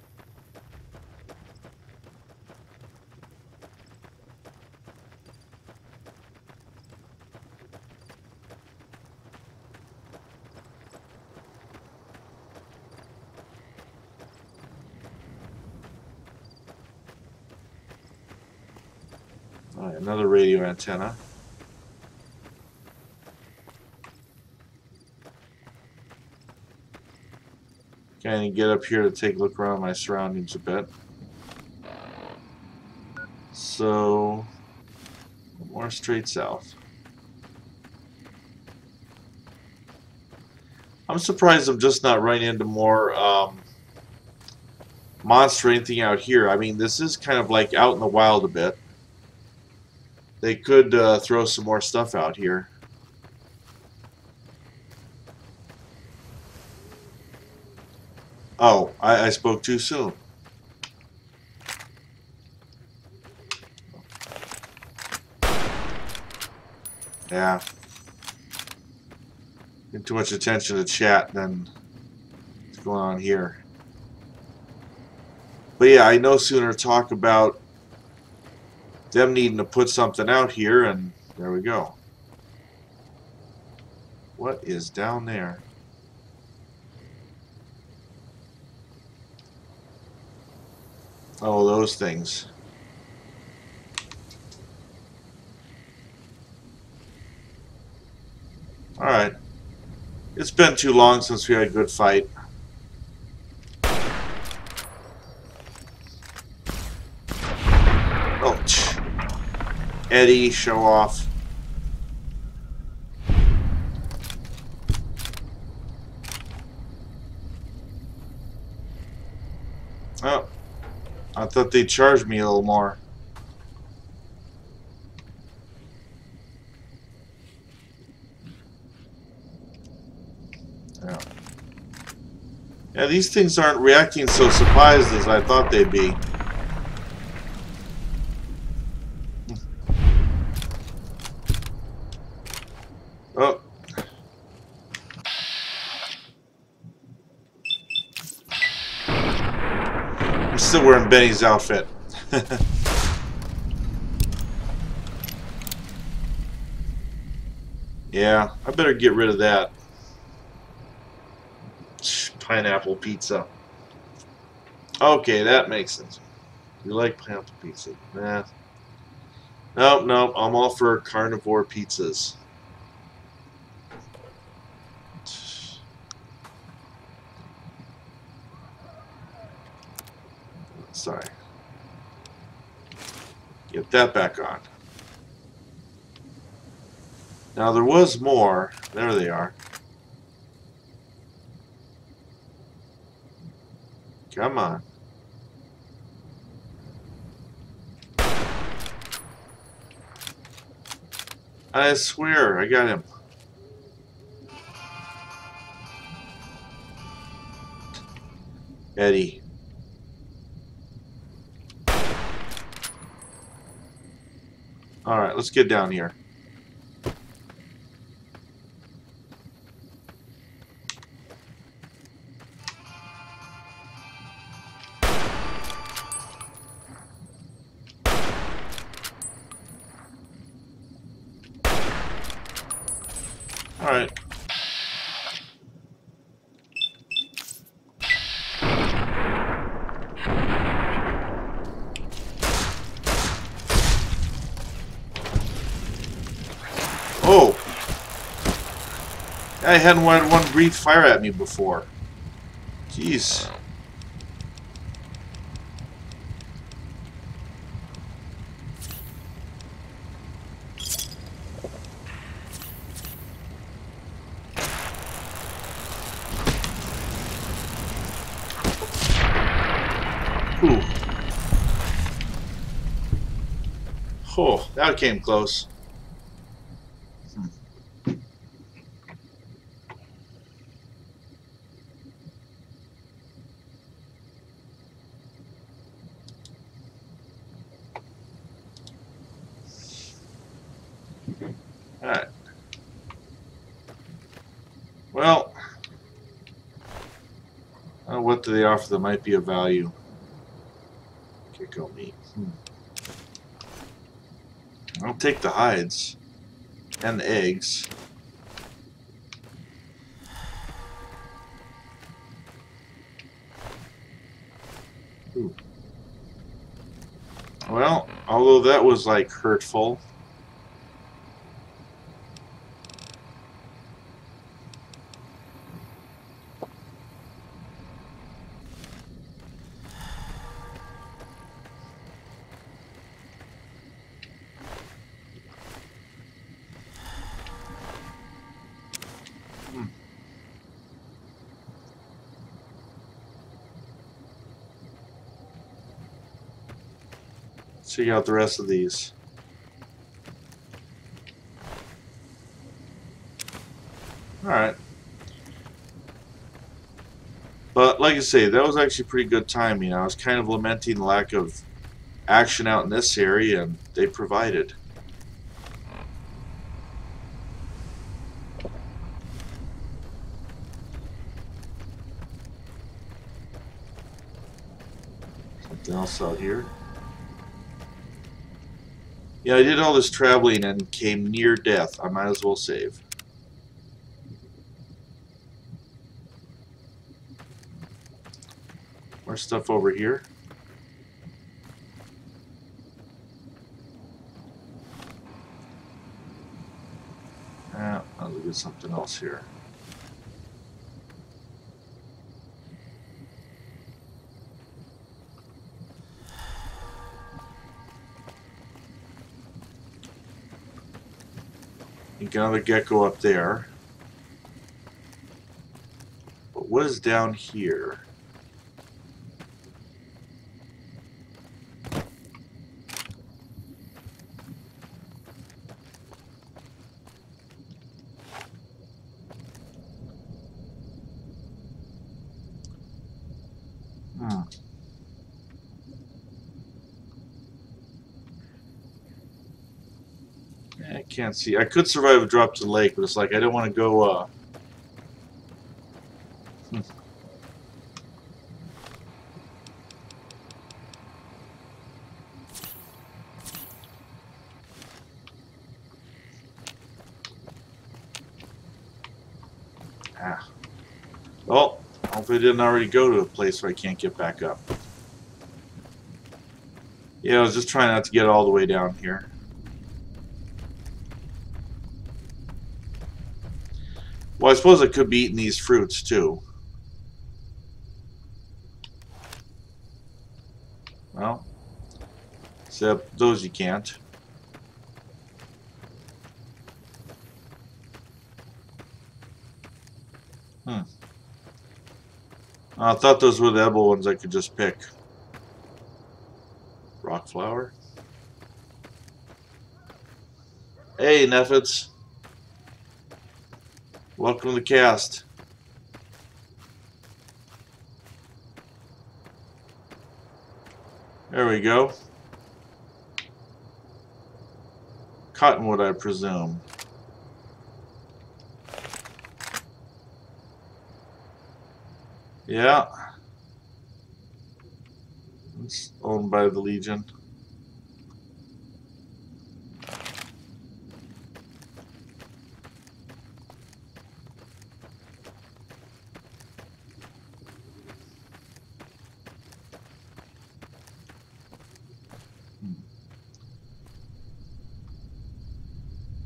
Alright, another radio antenna. Kind of get up here to take a look around my surroundings a bit. So, more straight south. I'm surprised I'm just not running into more monster or anything out here. I mean, this is kind of like out in the wild a bit. They could throw some more stuff out here. Oh, I spoke too soon. Yeah. Get too much attention to chat than what's going on here. But yeah, I no sooner talk about them needing to put something out here, and there we go. What is down there? Oh, those things. It's been too long since we had a good fight. Oh, Eddie, show off. Oh, I thought they'd charge me a little more. Yeah. Yeah, these things aren't reacting so surprised as I thought they'd be. Oh. I'm still wearing Benny's outfit. Yeah, I better get rid of that. Pineapple pizza. Okay, that makes sense. You like pineapple pizza? Nah. Nope, nope. I'm all for carnivore pizzas. Sorry. Get that back on. Now there was more. There they are. Come on. I swear, I got him. Eddie. Alright, let's get down here. Alright. Oh! I hadn't had one breathe fire at me before. Jeez. Ooh. Oh, that came close. Alright. Well, what do they offer that might be of value? Go meat. I'll take the hides and the eggs. Ooh. Well, although that was like hurtful. Check out the rest of these. Alright. But like I say, that was actually pretty good timing. I was kind of lamenting the lack of action out in this area, and they provided. Something else out here. Yeah, I did all this traveling and came near death. I might as well save. More stuff over here. I'll look at something else here. Another gecko up there. But what is down here? I can't see. I could survive a drop to the lake, but it's like I don't want to go. Well, hopefully I didn't already go to a place where I can't get back up. Yeah, I was just trying not to get all the way down here. Well, I suppose I could be eating these fruits too. Well, except those you can't. I thought those were the edible ones I could just pick. Rock flower. Hey, Neffets. Welcome to the cast. There we go. Cottonwood, I presume. Yeah. It's owned by the Legion.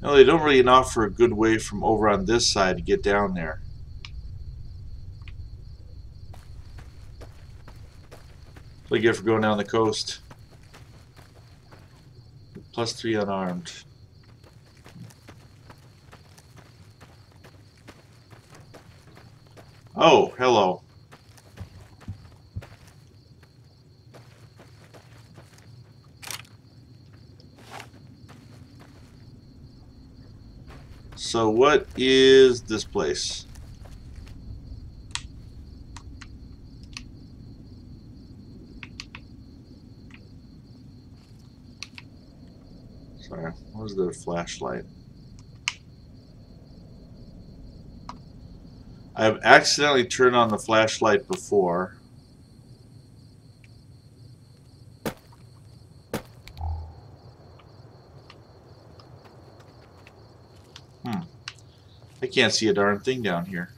No, they don't really offer a good way from over on this side to get down there. What do you get for going down the coast? +3 unarmed. Oh, hello. So what is this place? Sorry, what was the flashlight? I've accidentally turned on the flashlight before. I can't see a darn thing down here.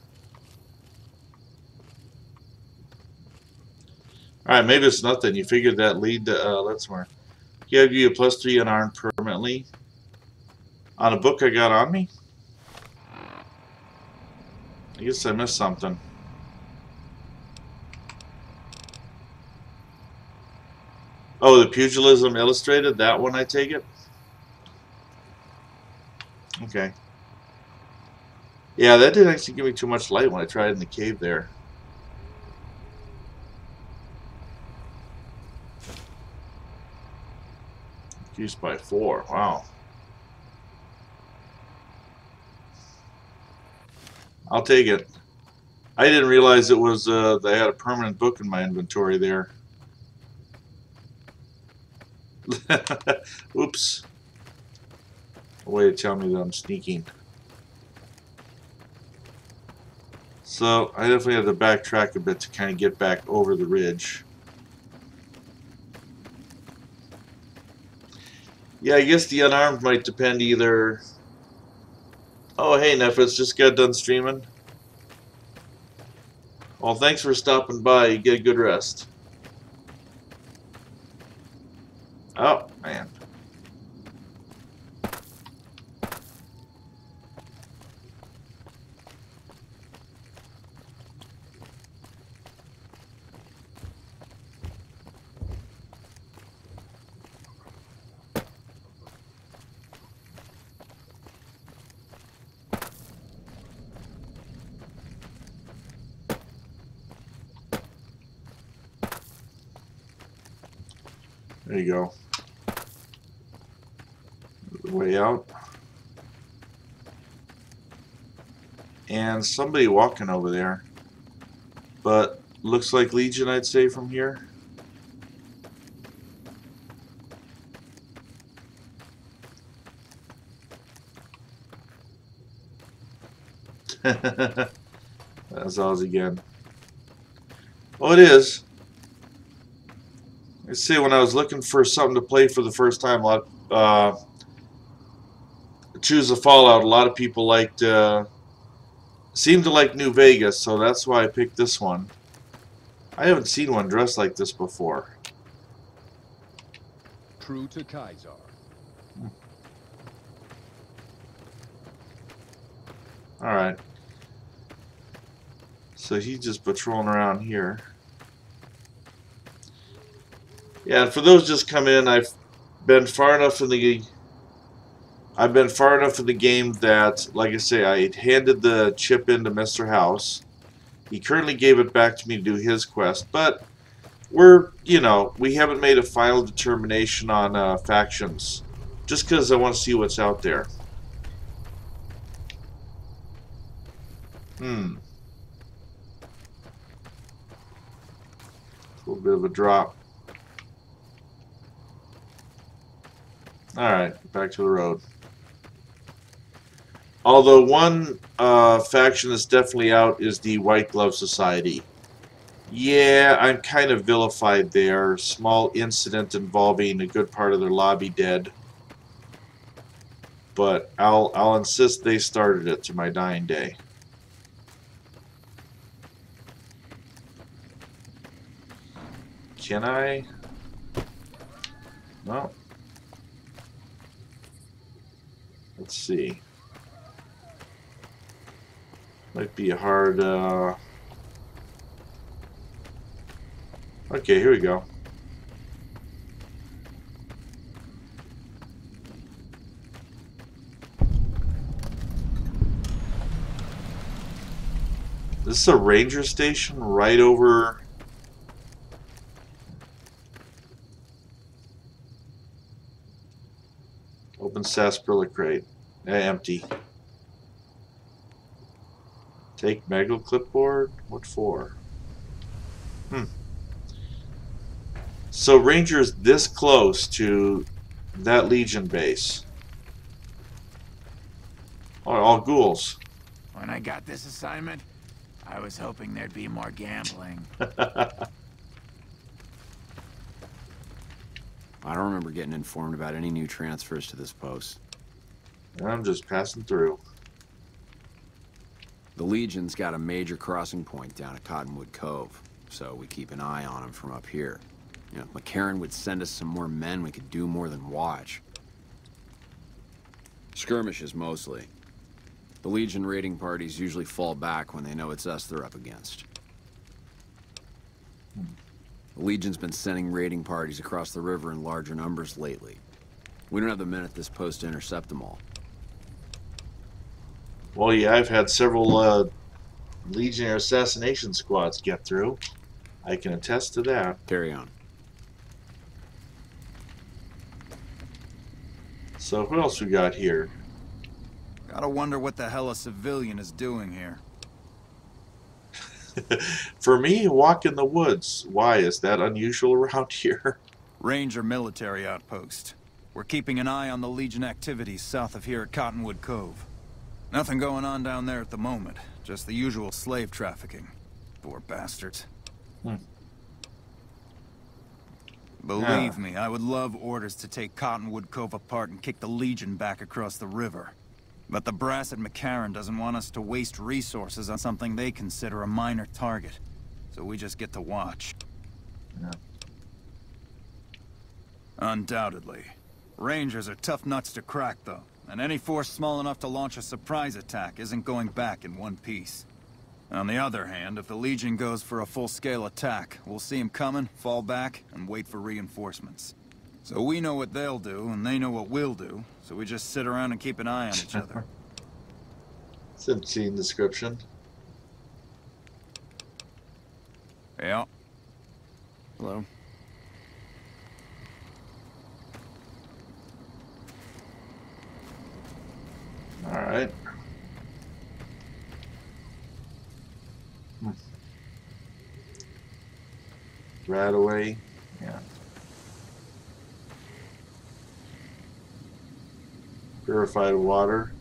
Alright, maybe it's nothing. You figured that lead to, that's where. Give you a +3 unarmed permanently. On a book I got on me? I guess I missed something. Oh, the Pugilism Illustrated? That one, I take it? Okay. Yeah, that didn't actually give me too much light when I tried in the cave there. Used by 4. Wow. I'll take it. I didn't realize it was they had a permanent book in my inventory there. Oops. A way to tell me that I'm sneaking. So I definitely have to backtrack a bit to kind of get back over the ridge. Yeah, I guess the unarmed might depend either. Oh, hey, Neffets, just got done streaming. Well, thanks for stopping by. You get a good rest. Oh, man. There you go. Way out. And somebody walking over there. But looks like Legion, I'd say, from here. That's Oz again. Oh, it is. Let's see, when I was looking for something to play for the first time, a lot choose a Fallout. A lot of people liked, seemed to like New Vegas, so that's why I picked this one. I haven't seen one dressed like this before. True to Kaiser. Alright. So he's just patrolling around here. Yeah, and for those just come in, I've been far enough in the game that, like I say, I handed the chip in to Mr. House. He currently gave it back to me to do his quest, but we're, you know, we haven't made a final determination on factions, just because I want to see what's out there. A little bit of a drop. Alright, back to the road. Although one faction that's definitely out is the White Glove Society. Yeah, I'm kind of vilified there. Small incident involving a good part of their lobby dead. But I'll insist they started it to my dying day. Can I? No. Let's see. Might be a hard, Okay, here we go. This is a ranger station right over... Open sarsaparilla crate. Empty. Take Megal clipboard? What for? So Ranger's this close to that Legion base. Oh, all ghouls. When I got this assignment, I was hoping there'd be more gambling. I don't remember getting informed about any new transfers to this post. I'm just passing through. The Legion's got a major crossing point down at Cottonwood Cove, so we keep an eye on them from up here. You know, if McCarran would send us some more men, we could do more than watch. Skirmishes, mostly. The Legion raiding parties usually fall back when they know it's us they're up against. The Legion's been sending raiding parties across the river in larger numbers lately. We don't have the men at this post to intercept them all. Well, yeah, I've had several Legionnaire assassination squads get through. I can attest to that. Carry on. So, what else we got here? Gotta wonder what the hell a civilian is doing here. For me, walk in the woods. Why is that unusual around here? Ranger military outpost. We're keeping an eye on the Legion activities south of here at Cottonwood Cove. Nothing going on down there at the moment. Just the usual slave trafficking. Poor bastards. Believe me, I would love orders to take Cottonwood Cove apart and kick the Legion back across the river. But the brass at McCarran doesn't want us to waste resources on something they consider a minor target. So we just get to watch. Yeah. Undoubtedly. Rangers are tough nuts to crack, though. And any force small enough to launch a surprise attack isn't going back in one piece. On the other hand, if the Legion goes for a full-scale attack, we'll see them coming, fall back, and wait for reinforcements. So we know what they'll do, and they know what we'll do, so we just sit around and keep an eye on each other. It's an obscene description. Yeah. Hello. Radaway. Yeah. Purified water.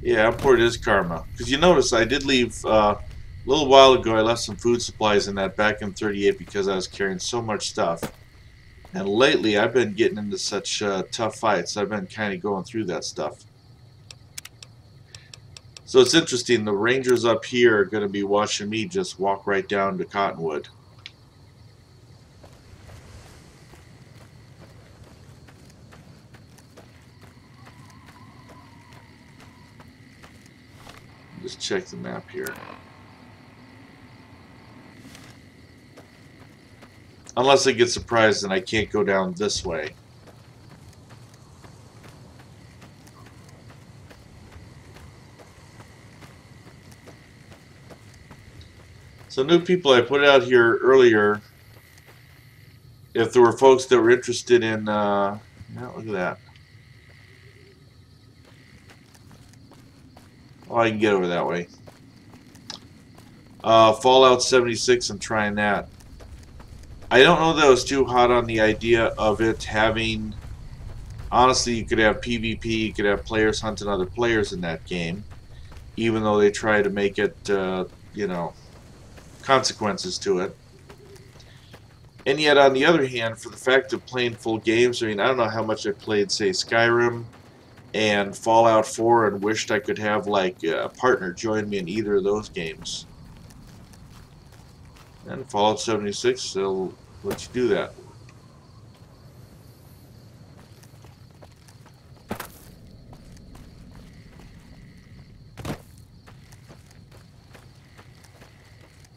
Yeah, import is karma. Because you notice I did leave, a little while ago, I left some food supplies in that back in 38 because I was carrying so much stuff. And lately, I've been getting into such tough fights. I've been kind of going through that stuff. So it's interesting. The rangers up here are going to be watching me just walk right down to Cottonwood. Just check the map here. Unless I get surprised and I can't go down this way. So new people, I put out here earlier, if there were folks that were interested in, yeah, look at that. Oh, I can get over that way. Fallout 76 and trying that. I don't know that I was too hot on the idea of it having, honestly, you could have PvP, you could have players hunting other players in that game, even though they try to make it, you know, consequences to it. And yet, on the other hand, for the fact of playing full games, I mean, I don't know how much I played, say, Skyrim and Fallout 4 and wished I could have, like, a partner join me in either of those games. And Fallout 76, they'll let you do that.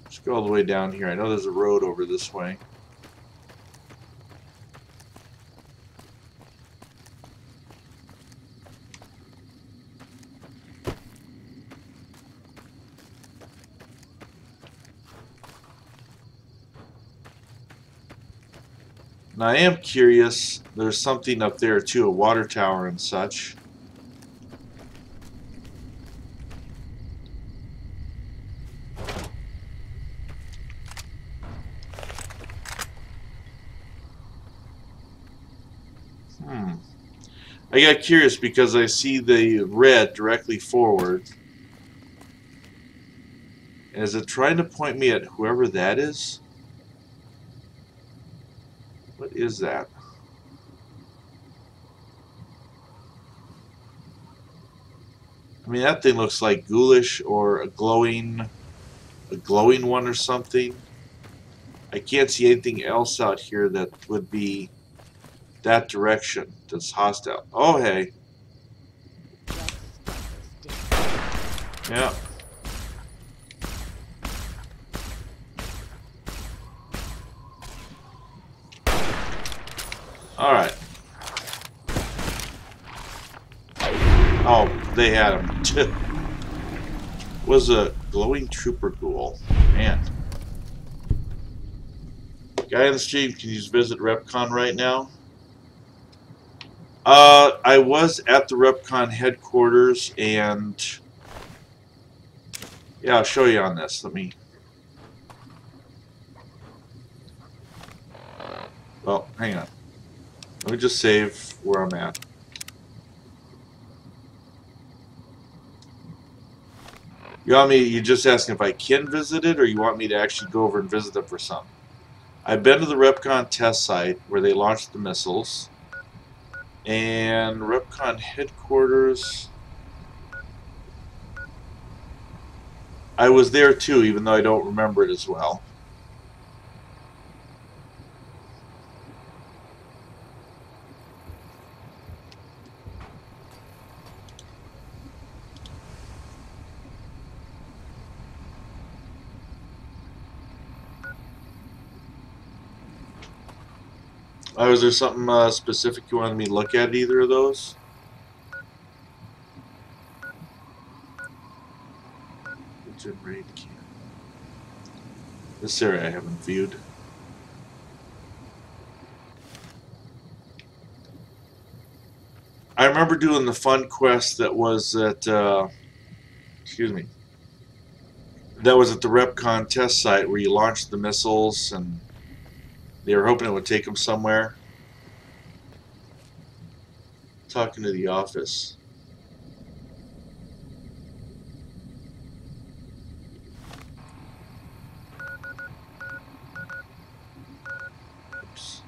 Let's go all the way down here. I know there's a road over this way. Now I am curious, there's something up there too, a water tower and such. I got curious because I see the red directly forward. Is it trying to point me at whoever that is? What is that? I mean, that thing looks like ghoulish or a glowing one or something. I can't see anything else out here that would be that direction that's hostile. Oh, hey. Yeah. Alright. Oh, they had him. Was a glowing trooper ghoul. Man. Guy on the street, can you just visit RepCon right now? I was at the RepCon headquarters, and yeah, I'll show you on this. Let me. Well, hang on. Let me just save where I'm at. You want me? You just asking if I can visit it, or you want me to actually go over and visit it for some? I've been to the RepCon test site where they launched the missiles. And RepCon headquarters, I was there too, even though I don't remember it as well. Was there something specific you wanted me to look at either of those? This area I haven't viewed. I remember doing the fun quest that was at, excuse me. That was at the RepCon test site where you launched the missiles and they were hoping it would take them somewhere. Talking to the office. Oops.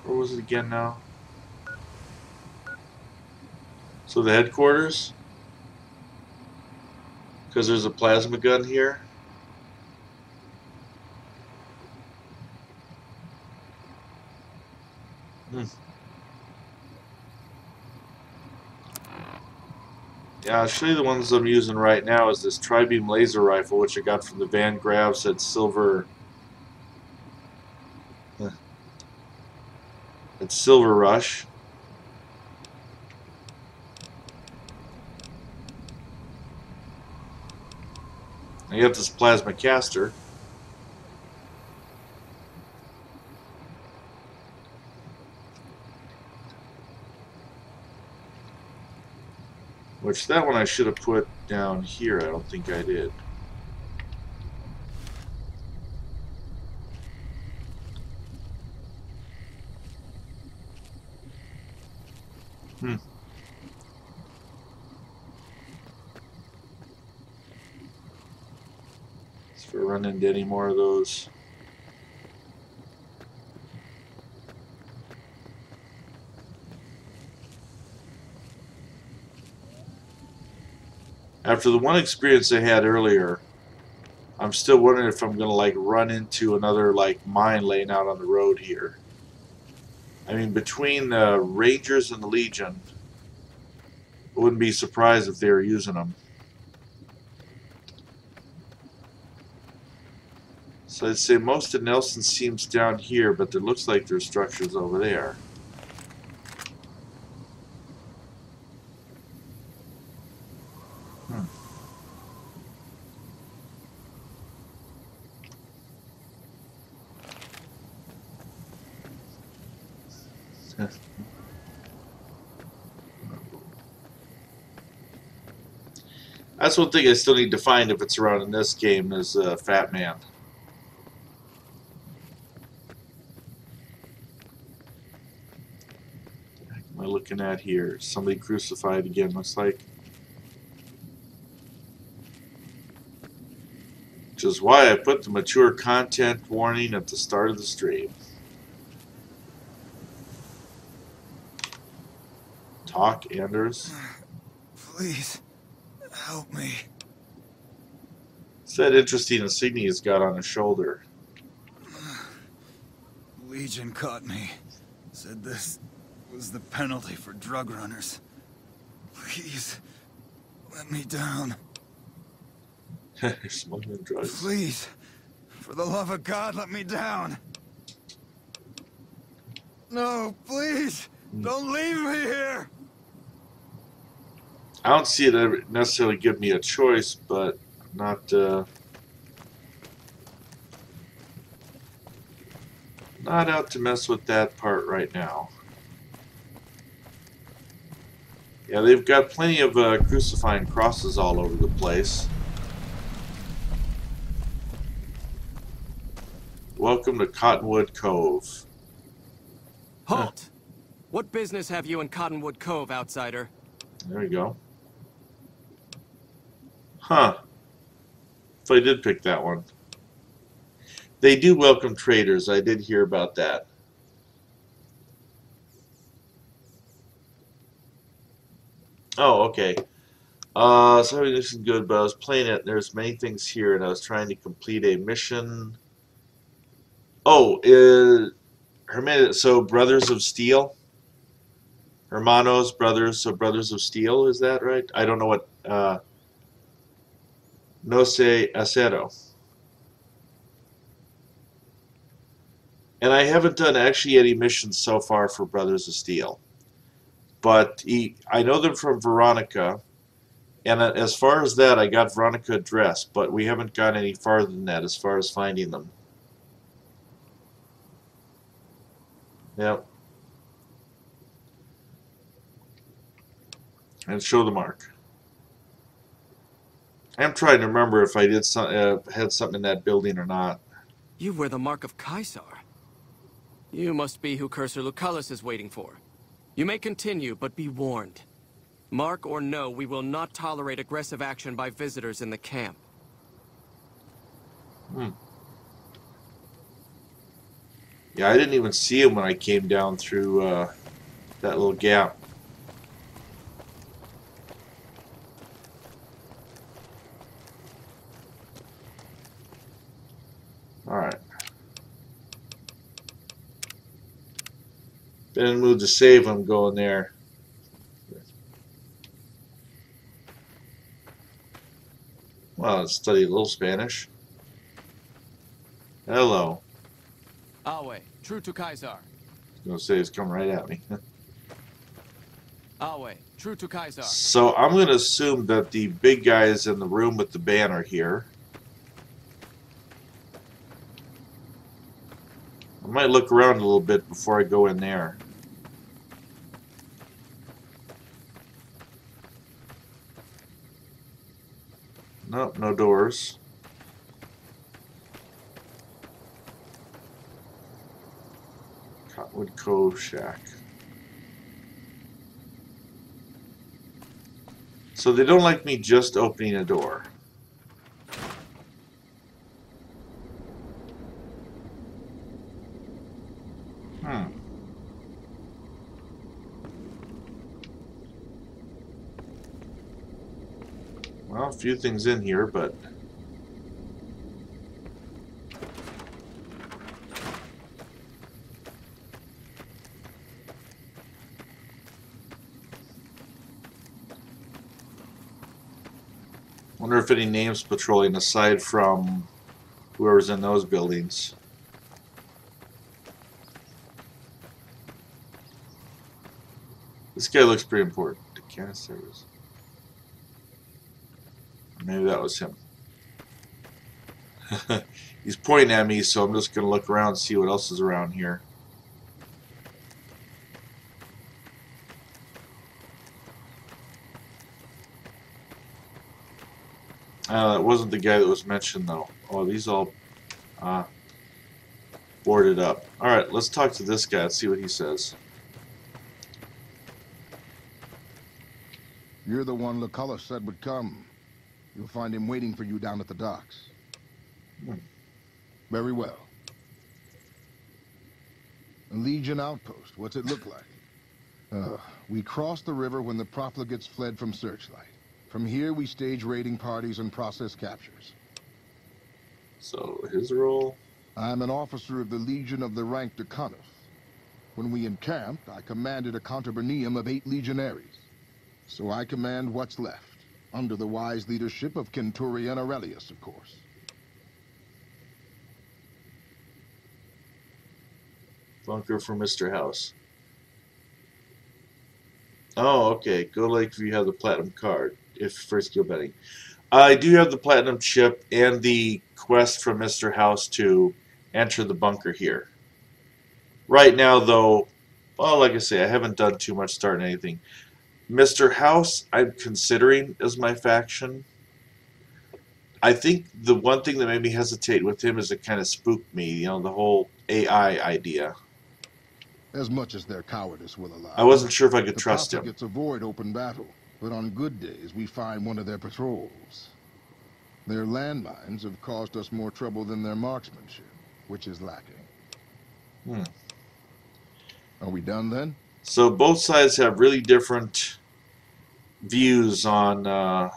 Where was it again now? So the headquarters? Because there's a plasma gun here? Yeah, I'll show you the ones I'm using right now is this tri-beam laser rifle, which I got from the Van Graves at Silver. At Silver Rush. I got this plasma caster. Which that one I should have put down here. I don't think I did. If we run into any more of those. After the one experience I had earlier, I'm still wondering if I'm going to like run into another like mine laying out on the road here. I mean, between the Rangers and the Legion, I wouldn't be surprised if they were using them. So I'd say most of Nelson seems down here, but it looks like there's structures over there. That's one thing I still need to find if it's around in this game is Fat Man. What am I looking at here? Somebody crucified again, looks like. Which is why I put the mature content warning at the start of the stream. Talk, Anders. Please, help me. It's that interesting insignia he's got on his shoulder. Legion caught me. Said this was the penalty for drug runners. Please, let me down. You're smuggling drugs. Please, for the love of God, let me down. No, please, don't leave me here. I don't see it ever necessarily give me a choice, but not out to mess with that part right now. Yeah, they've got plenty of crucifying crosses all over the place. Welcome to Cottonwood Cove. Halt! What business have you in Cottonwood Cove, outsider? There we go. Huh. So I did pick that one. They do welcome traders. I did hear about that. Oh, okay. So this is good, but I was playing it, and there's many things here, and I was trying to complete a mission. Oh, so Brothers of Steel? Hermanos, Brothers, so Brothers of Steel, is that right? I don't know what, No sé acero. And I haven't done actually any missions so far for Brothers of Steel. But I know them from Veronica, and as far as that, I got Veronica addressed, but we haven't gone any farther than that as far as finding them. Yep. And show the mark. I'm trying to remember if I did had something in that building or not. You wear the mark of Caesar. You must be who Cursor Lucullus is waiting for. You may continue, but be warned. Mark or no, we will not tolerate aggressive action by visitors in the camp. Yeah, I didn't even see him when I came down through that little gap. Alright. Been in the mood to save him going there. Well, let's study a little Spanish. Hello. Awe, true to Caesar. I was going to say he's coming right at me. Awe, true to Caesar. So I'm going to assume that the big guy is in the room with the banner here. I might look around a little bit before I go in there. Nope, no doors. Cottonwood Cove Shack. So they don't like me just opening a door. Well, a few things in here, but... wonder if any names patrolling aside from whoever's in those buildings. This guy looks pretty important. Decana service. Maybe that was him. He's pointing at me, so I'm just going to look around and see what else is around here. That wasn't the guy that was mentioned, though. Oh, these all boarded up. Alright, let's talk to this guy and see what he says. You're the one Lucullus said would come. You'll find him waiting for you down at the docks. Very well. A Legion outpost. What's it look like? We crossed the river when the profligates fled from Searchlight. From here, we stage raiding parties and process captures. So, his role? I'm an officer of the Legion of the rank Decanus. When we encamped, I commanded a contubernium of 8 legionaries. So I command what's left. Under the wise leadership of Centurion Aurelius, of course. Bunker for Mr. House. Oh, okay. Go like if you have the platinum card. If first skill betting. I do have the platinum chip and the quest from Mr. House to enter the bunker here. Right now, though, well, like I say, I haven't done too much starting anything. Mr. House, I'm considering as my faction. I think the one thing that made me hesitate with him is it kind of spooked me, you know, the whole AI idea. As much as their cowardice will allow. I wasn't sure if I could trust him. The profligates avoid open battle, but on good days we find one of their patrols. Their landmines have caused us more trouble than their marksmanship, which is lacking. Are we done then? So both sides have really different views on, I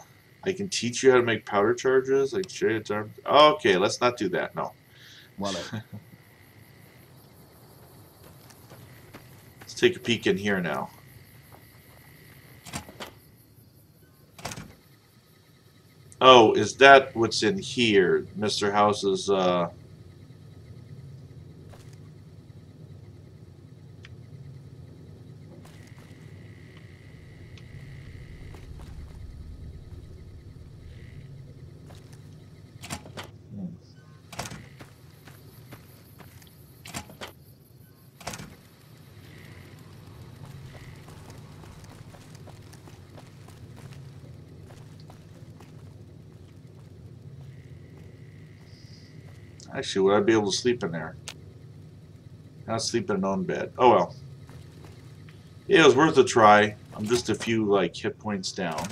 can teach you how to make powder charges, like shade arms. Oh, okay, let's not do that, no. Well, let's take a peek in here now. Oh, is that what's in here? Mr. House's, Actually, would I be able to sleep in there? Not sleep in an own bed. Oh well. Yeah, it was worth a try. I'm just a few like hit points down.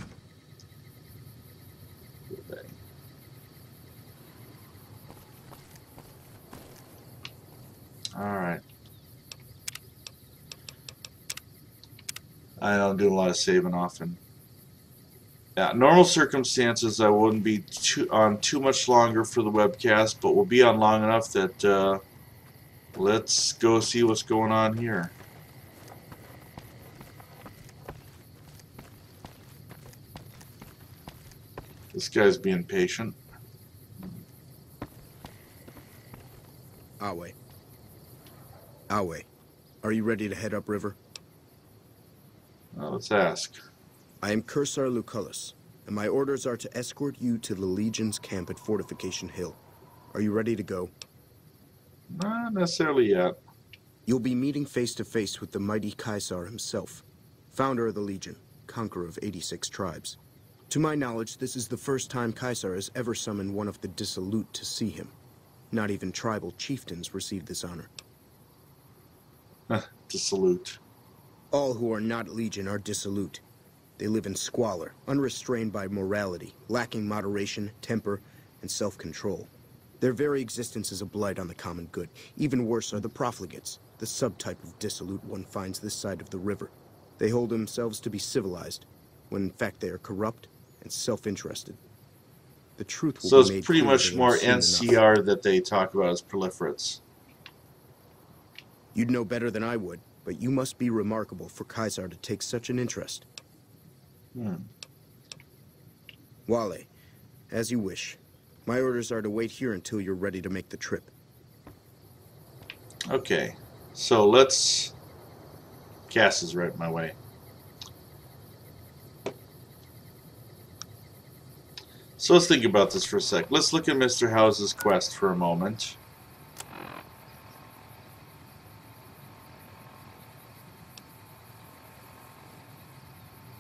Alright. I know I'm doing a lot of saving often. Yeah, normal circumstances I wouldn't be on too much longer for the webcast, but we'll be on long enough that let's go see what's going on here. This guy's being patient. Awe. Awe, are you ready to head upriver? Well, let's ask. I am Cursor Lucullus, and my orders are to escort you to the Legion's camp at Fortification Hill. Are you ready to go? Not necessarily yet. You'll be meeting face to face with the mighty Caesar himself, founder of the Legion, conqueror of 86 tribes. To my knowledge, this is the first time Caesar has ever summoned one of the dissolute to see him. Not even tribal chieftains receive this honor. Dissolute. All who are not Legion are dissolute. They live in squalor, unrestrained by morality, lacking moderation, temper, and self-control. Their very existence is a blight on the common good. Even worse are the profligates, the subtype of dissolute one finds this side of the river. They hold themselves to be civilized, when in fact they are corrupt and self-interested. The truth will So be made it's pretty clear much to them more soon NCR enough. that they talk about as proliferates. You'd know better than I would, but you must be remarkable for Caesar to take such an interest. Wale, as you wish. My orders are to wait here until you're ready to make the trip. Okay, so let's... Cass is right my way. So let's think about this for a sec. Let's look at Mr. House's quest for a moment.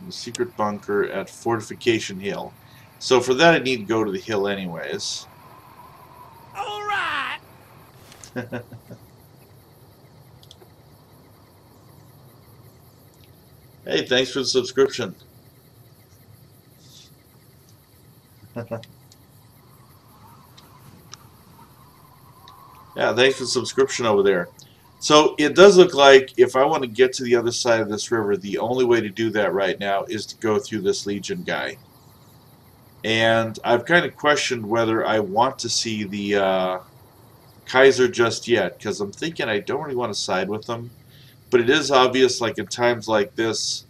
The secret bunker at Fortification Hill. So for that I need to go to the hill anyways. Alright! Hey, thanks for the subscription. Yeah, thanks for the subscription over there. So it does look like if I want to get to the other side of this river, the only way to do that right now is to go through this Legion guy. And I've kind of questioned whether I want to see the Kaiser just yet, because I'm thinking I don't really want to side with them. But it is obvious, like in times like this,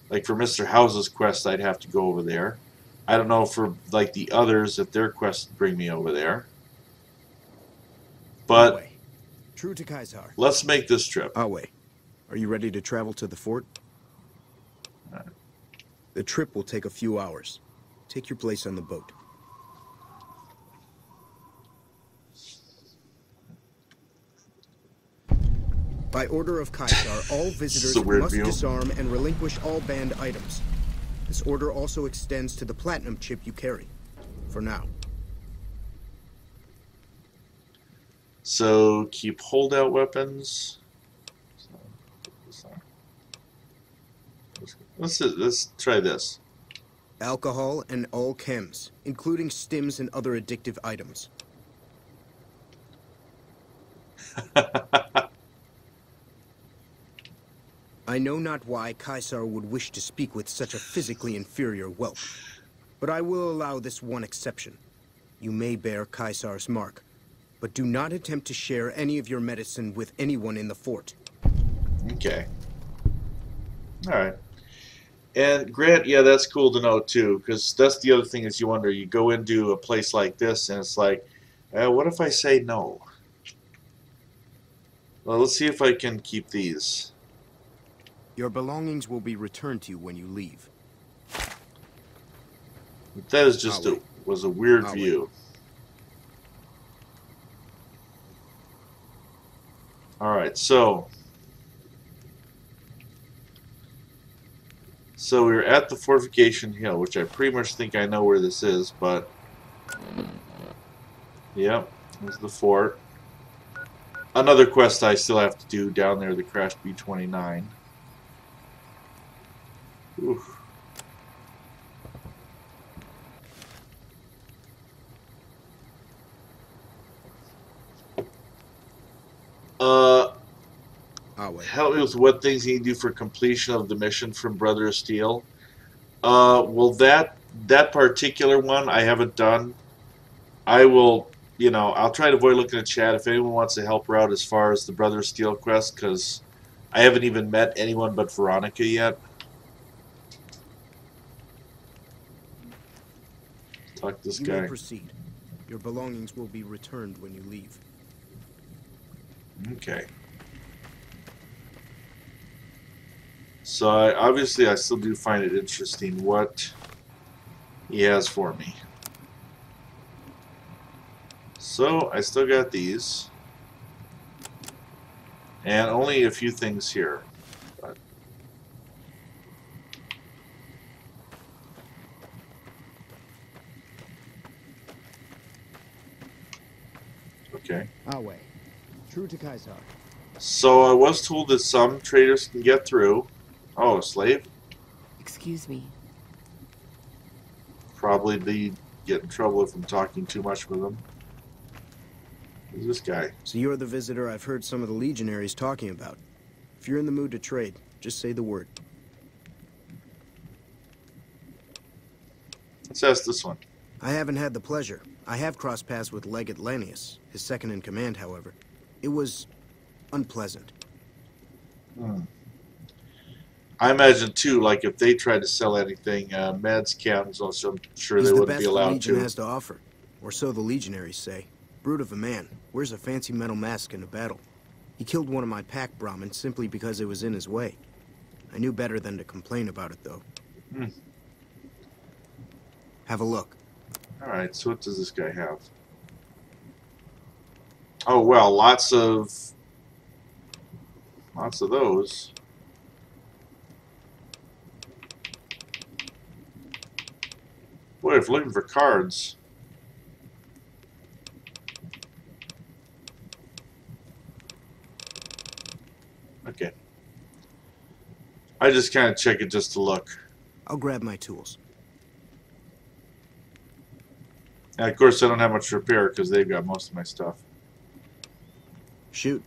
like for Mr. House's quest, I'd have to go over there. I don't know for like the others if their quests bring me over there. But Awe. True to Caesar. let's make this trip. Awe, are you ready to travel to the fort? The trip will take a few hours. Take your place on the boat. By order of Caesar, all visitors must disarm and relinquish all banned items. This order also extends to the platinum chip you carry. For now. So keep holdout weapons. Let's try this. Alcohol and all chems, including stims and other addictive items. I know not why Caesar would wish to speak with such a physically inferior whelp, but I will allow this one exception. You may bear Caesar's mark, but do not attempt to share any of your medicine with anyone in the fort. Okay. Alright. And Grant, yeah, that's cool to know too, because that's the other thing is you wonder, you go into a place like this and it's like, what if I say no? Well, let's see if I can keep these. Your belongings will be returned to you when you leave. That is just was a weird view. Alright, so we're at the Fortification Hill, which I pretty much think I know where this is, but yep, There's the fort. Another quest I still have to do down there, the Crash B-29. Oof. Help me with what things you need to do for completion of the mission from Brother of Steel. Well, that particular one I haven't done. I will, I'll try to avoid looking at chat if anyone wants to help her out as far as the Brother of Steel quest, because I haven't even met anyone but Veronica yet. Talk to this guy. You may proceed. Your belongings will be returned when you leave. Okay. So obviously I still do find it interesting what he has for me. So I still got these. And only a few things here. But okay. Our way. True to Kaisar. So I was told that some traders can get through. Oh, a slave? Excuse me. Probably get in trouble if I'm talking too much with them. Who's this guy? So you're the visitor I've heard some of the legionaries talking about. If you're in the mood to trade, just say the word. Let's ask this one. I haven't had the pleasure. I have crossed paths with Legate Lanius, his second in command, however. It was unpleasant. I imagine too, like if they tried to sell anything, meds, cams, also I'm sure they wouldn't be allowed the Legion to. has to offer, or so the legionaries say. Brute of a man, wears a fancy metal mask in a battle. He killed one of my pack Brahmins simply because it was in his way. I knew better than to complain about it, though. Have a look. Alright, so what does this guy have? Oh, well, lots of those. Boy, if looking for cards. Okay. I just kind of check it just to look. I'll grab my tools. And of course, I don't have much to repair because they've got most of my stuff. Shoot.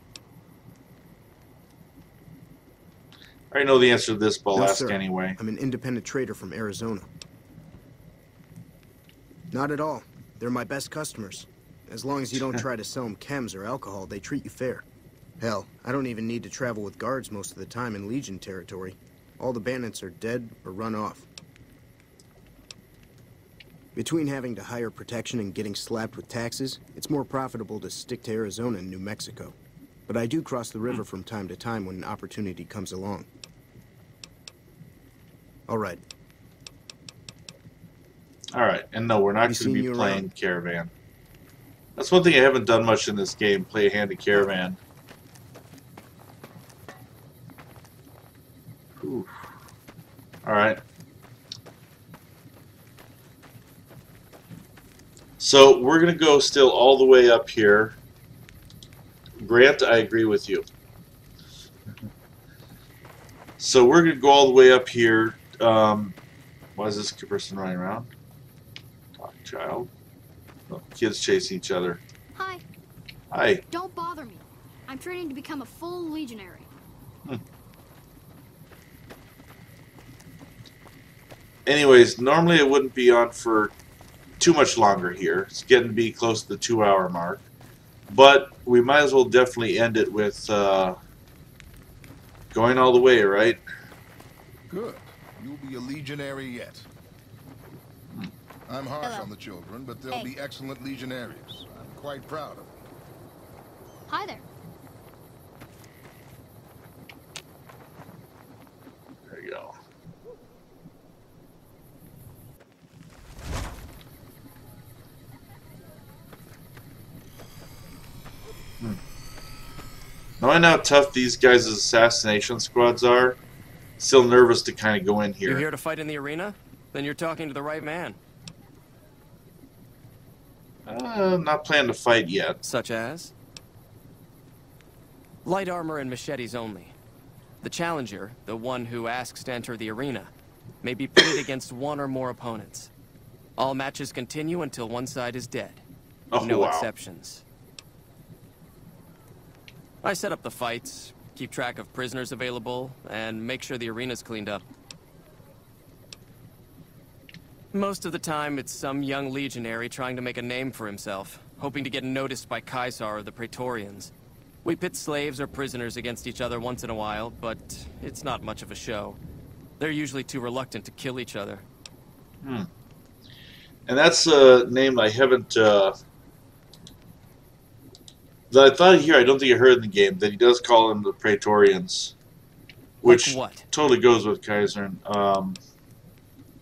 I already know the answer to this, but I'll No, ask sir. anyway. I'm an independent trader from Arizona. Not at all. They're my best customers. As long as you don't try to sell them chems or alcohol, they treat you fair. Hell, I don't even need to travel with guards most of the time in Legion territory. All the bandits are dead or run off. Between having to hire protection and getting slapped with taxes, it's more profitable to stick to Arizona and New Mexico. But I do cross the river from time to time when an opportunity comes along. All right. Alright, and no, we're not going to be you playing around? Caravan. That's one thing I haven't done much in this game, play a hand of Caravan. Alright. So, we're going to go still all the way up here. Grant, I agree with you. So, we're going to go all the way up here. Why is this person running around? Talk, child. Oh, kids chasing each other. Hi. Hi. Don't bother me. I'm training to become a full legionary. Anyways, normally it wouldn't be on for too much longer here. It's getting to be close to the 2-hour mark. But we might as well definitely end it with going all the way, right? Good. You'll be a legionary yet. I'm harsh on the children, but they'll be excellent legionaries. I'm quite proud of them. Hi there. There you go. Knowing how tough these guys' assassination squads are, still nervous to kind of go in here. You're here to fight in the arena? Then you're talking to the right man. Not planning to fight yet. Such as? Light armor and machetes only. The challenger, the one who asks to enter the arena, may be pitted against one or more opponents. All matches continue until one side is dead. Oh, No wow. exceptions. I set up the fights, keep track of prisoners available, and make sure the arena's cleaned up. Most of the time, it's some young legionary trying to make a name for himself, hoping to get noticed by Caesar or the Praetorians. We pit slaves or prisoners against each other once in a while, but it's not much of a show. They're usually too reluctant to kill each other. And that's a name I haven't... that I thought here, I don't think I heard in the game, that he does call them the Praetorians. Which Like what? totally goes with Kaiser. Oh,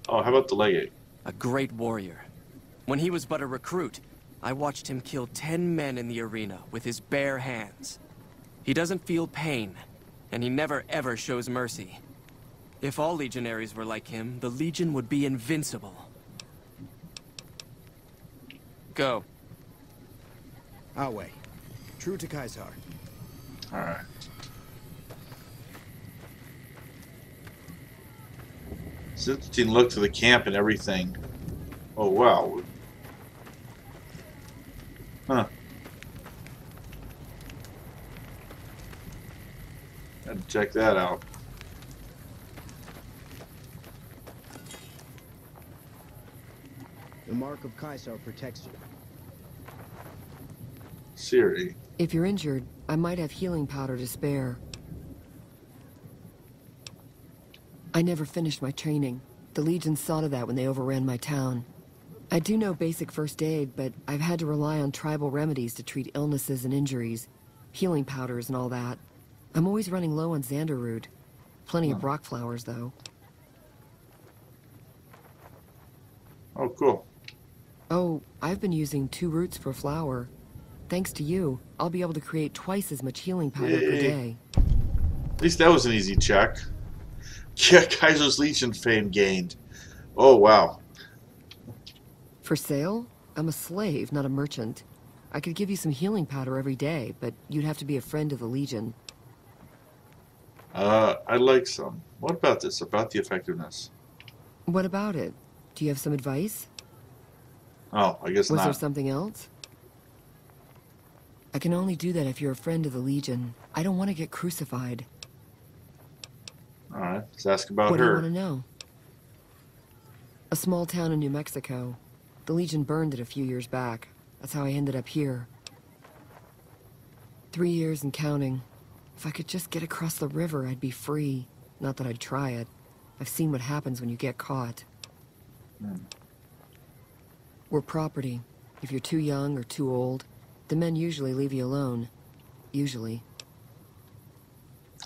how about the legate? A great warrior. When he was but a recruit, I watched him kill 10 men in the arena with his bare hands. He doesn't feel pain, and he never ever shows mercy. If all legionaries were like him, the Legion would be invincible. Go. Our way. True to Caesar. Alright. It's an interesting look to the camp and everything. Oh, wow. Huh. Gotta check that out. The mark of Caesar protects you. Siri. If you're injured, I might have healing powder to spare. I never finished my training. The Legion saw to that when they overran my town. I do know basic first aid, but I've had to rely on tribal remedies to treat illnesses and injuries. Healing powders and all that. I'm always running low on Xanderroot. Plenty of rock flowers, though. Oh, cool. Oh, I've been using 2 roots per flower. Thanks to you, I'll be able to create twice as much healing powder per day. At least that was an easy check. Yeah, Kaiser's Legion fame gained. Oh, wow. For sale? I'm a slave, not a merchant. I could give you some healing powder every day, but you'd have to be a friend of the Legion. I'd like some. What about this? About the effectiveness? What about it? Do you have some advice? Oh, I guess Was not. there something else? I can only do that if you're a friend of the Legion. I don't want to get crucified. Alright, let's ask about What do you her. want to know? A small town in New Mexico. The Legion burned it a few years back. That's how I ended up here. 3 years and counting. If I could just get across the river, I'd be free. Not that I'd try it. I've seen what happens when you get caught. We're property. If you're too young or too old, the men usually leave you alone. Usually.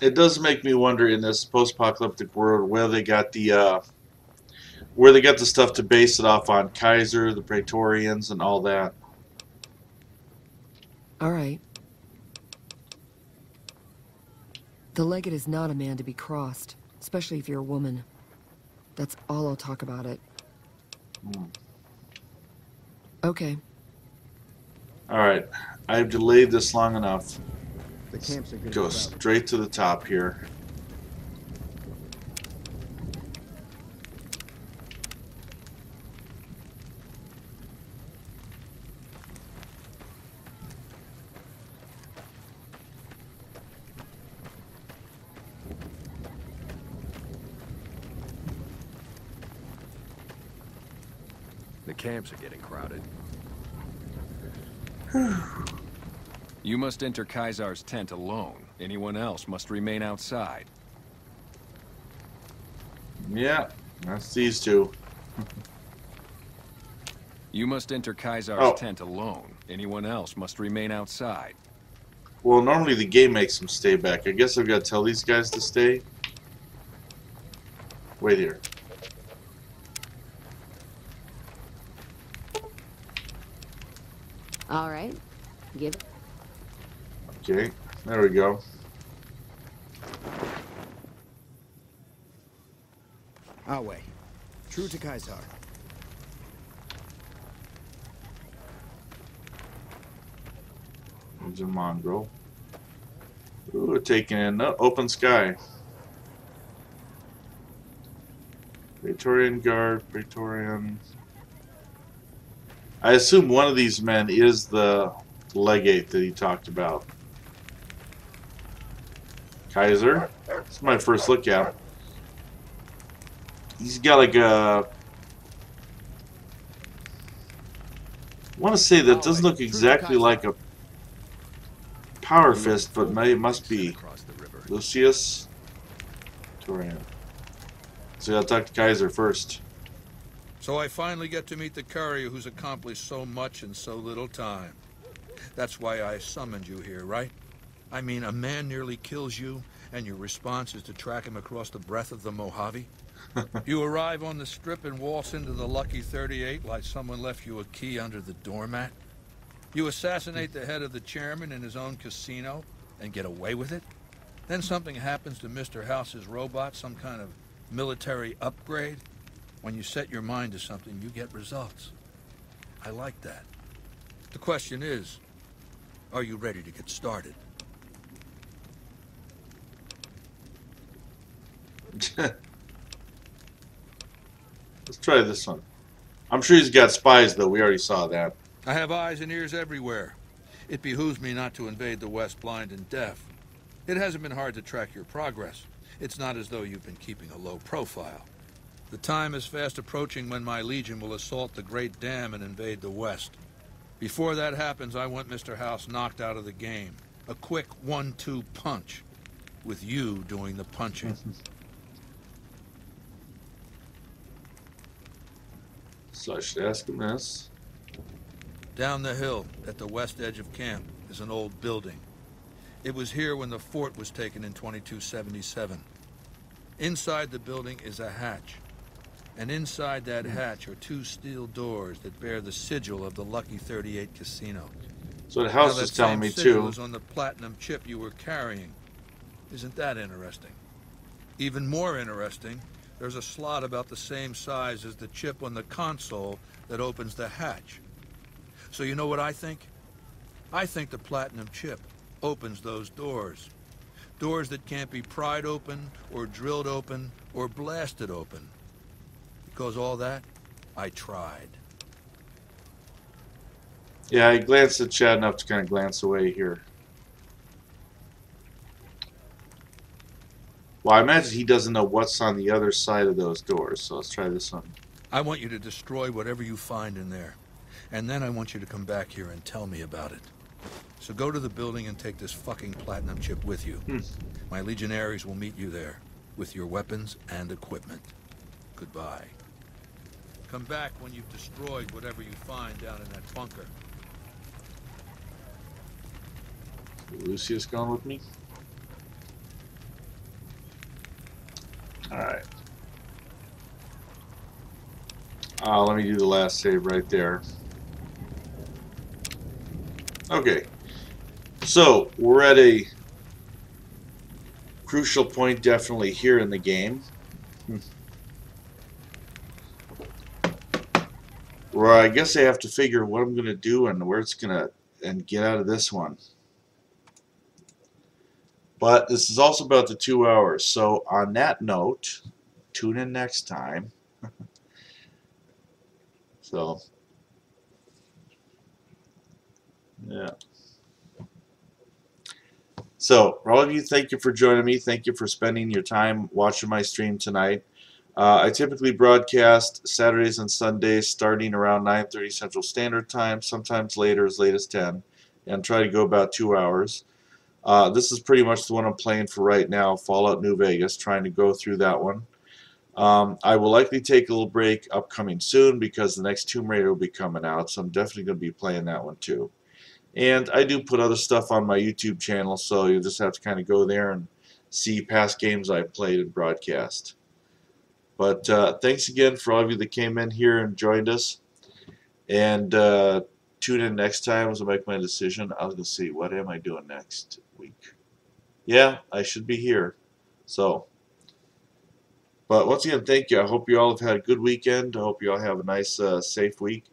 It does make me wonder in this post-apocalyptic world where they got the stuff to base it off on. Kaiser, the Praetorians, and all that. All right. The legate is not a man to be crossed, especially if you're a woman. That's all I'll talk about it. Okay. Alright, I've delayed this long enough. The camps are good. Go straight to the top here. The camps are getting crowded. You must enter Caesar's tent alone. Anyone else must remain outside. Yeah, that's these two. You must enter Caesar's tent alone. Anyone else must remain outside. Well, normally the game makes them stay back. I guess I've got to tell these guys to stay. Wait here. All right. Give it. Okay, there we go. Our way. True to Caesar. There's a mongrel. Ooh, taking in open sky. Praetorian Guard, Praetorian. I assume one of these men is the legate that he talked about. Kaiser. This is my first look at him. He's got like a... I want to say that doesn't look exactly like a power fist, but it must be. Lucius. Torian. So I'll talk to Kaiser first. So I finally get to meet the courier who's accomplished so much in so little time. That's why I summoned you here, right? I mean, a man nearly kills you, and your response is to track him across the breadth of the Mojave? You arrive on the strip and waltz into the Lucky 38 like someone left you a key under the doormat? You assassinate the head of the chairman in his own casino and get away with it? Then something happens to Mr. House's robot, some kind of military upgrade? When you set your mind to something, you get results. I like that. The question is, are you ready to get started? Let's try this one. I'm sure he's got spies, though. We already saw that. I have eyes and ears everywhere. It behooves me not to invade the West blind and deaf. It hasn't been hard to track your progress. It's not as though you've been keeping a low profile. The time is fast approaching when my legion will assault the Great Dam and invade the West. Before that happens, I want Mr. House knocked out of the game. A quick 1-2 punch, with you doing the punching. So I should ask him this. Down the hill, at the west edge of camp, is an old building. It was here when the fort was taken in 2277. Inside the building is a hatch. And inside that hatch are 2 steel doors that bear the sigil of the Lucky 38 casino. So the house is telling me too. Is on the platinum chip you were carrying. Isn't that interesting? Even more interesting, there's a slot about the same size as the chip on the console that opens the hatch. So you know what I think? I think the platinum chip opens those doors. Doors that can't be pried open, or drilled open, or blasted open. Because all that, I tried. Yeah, I glanced at Chad enough to kind of glance away here. Well, I imagine he doesn't know what's on the other side of those doors, so let's try this one. I want you to destroy whatever you find in there. And then I want you to come back here and tell me about it. So go to the building and take this fucking platinum chip with you. My legionaries will meet you there, with your weapons and equipment. Goodbye. Come back when you've destroyed whatever you find down in that bunker. Lucius going with me? Alright. Let me do the last save right there. Okay. So, we're at a crucial point definitely here in the game. Where I guess I have to figure what I'm going to do and where it's going to and get out of this one. But this is also about the 2 hours. So on that note, tune in next time. So, yeah. So, for all of you, thank you for joining me. Thank you for spending your time watching my stream tonight. I typically broadcast Saturdays and Sundays starting around 9:30 Central Standard Time, sometimes later, as late as 10, and try to go about 2 hours. This is pretty much the one I'm playing for right now, Fallout New Vegas, trying to go through that one. I will likely take a little break upcoming soon because the next Tomb Raider will be coming out, so I'm definitely going to be playing that one too. And I do put other stuff on my YouTube channel, so you'll just have to kind of go there and see past games I've played and broadcast. But thanks again for all of you that came in here and joined us. And tune in next time as I make my decision. I was going to see, what am I doing next week? Yeah, I should be here. So, but once again, thank you. I hope you all have had a good weekend. I hope you all have a nice, safe week.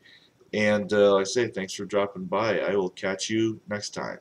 And like I say, thanks for dropping by. I will catch you next time.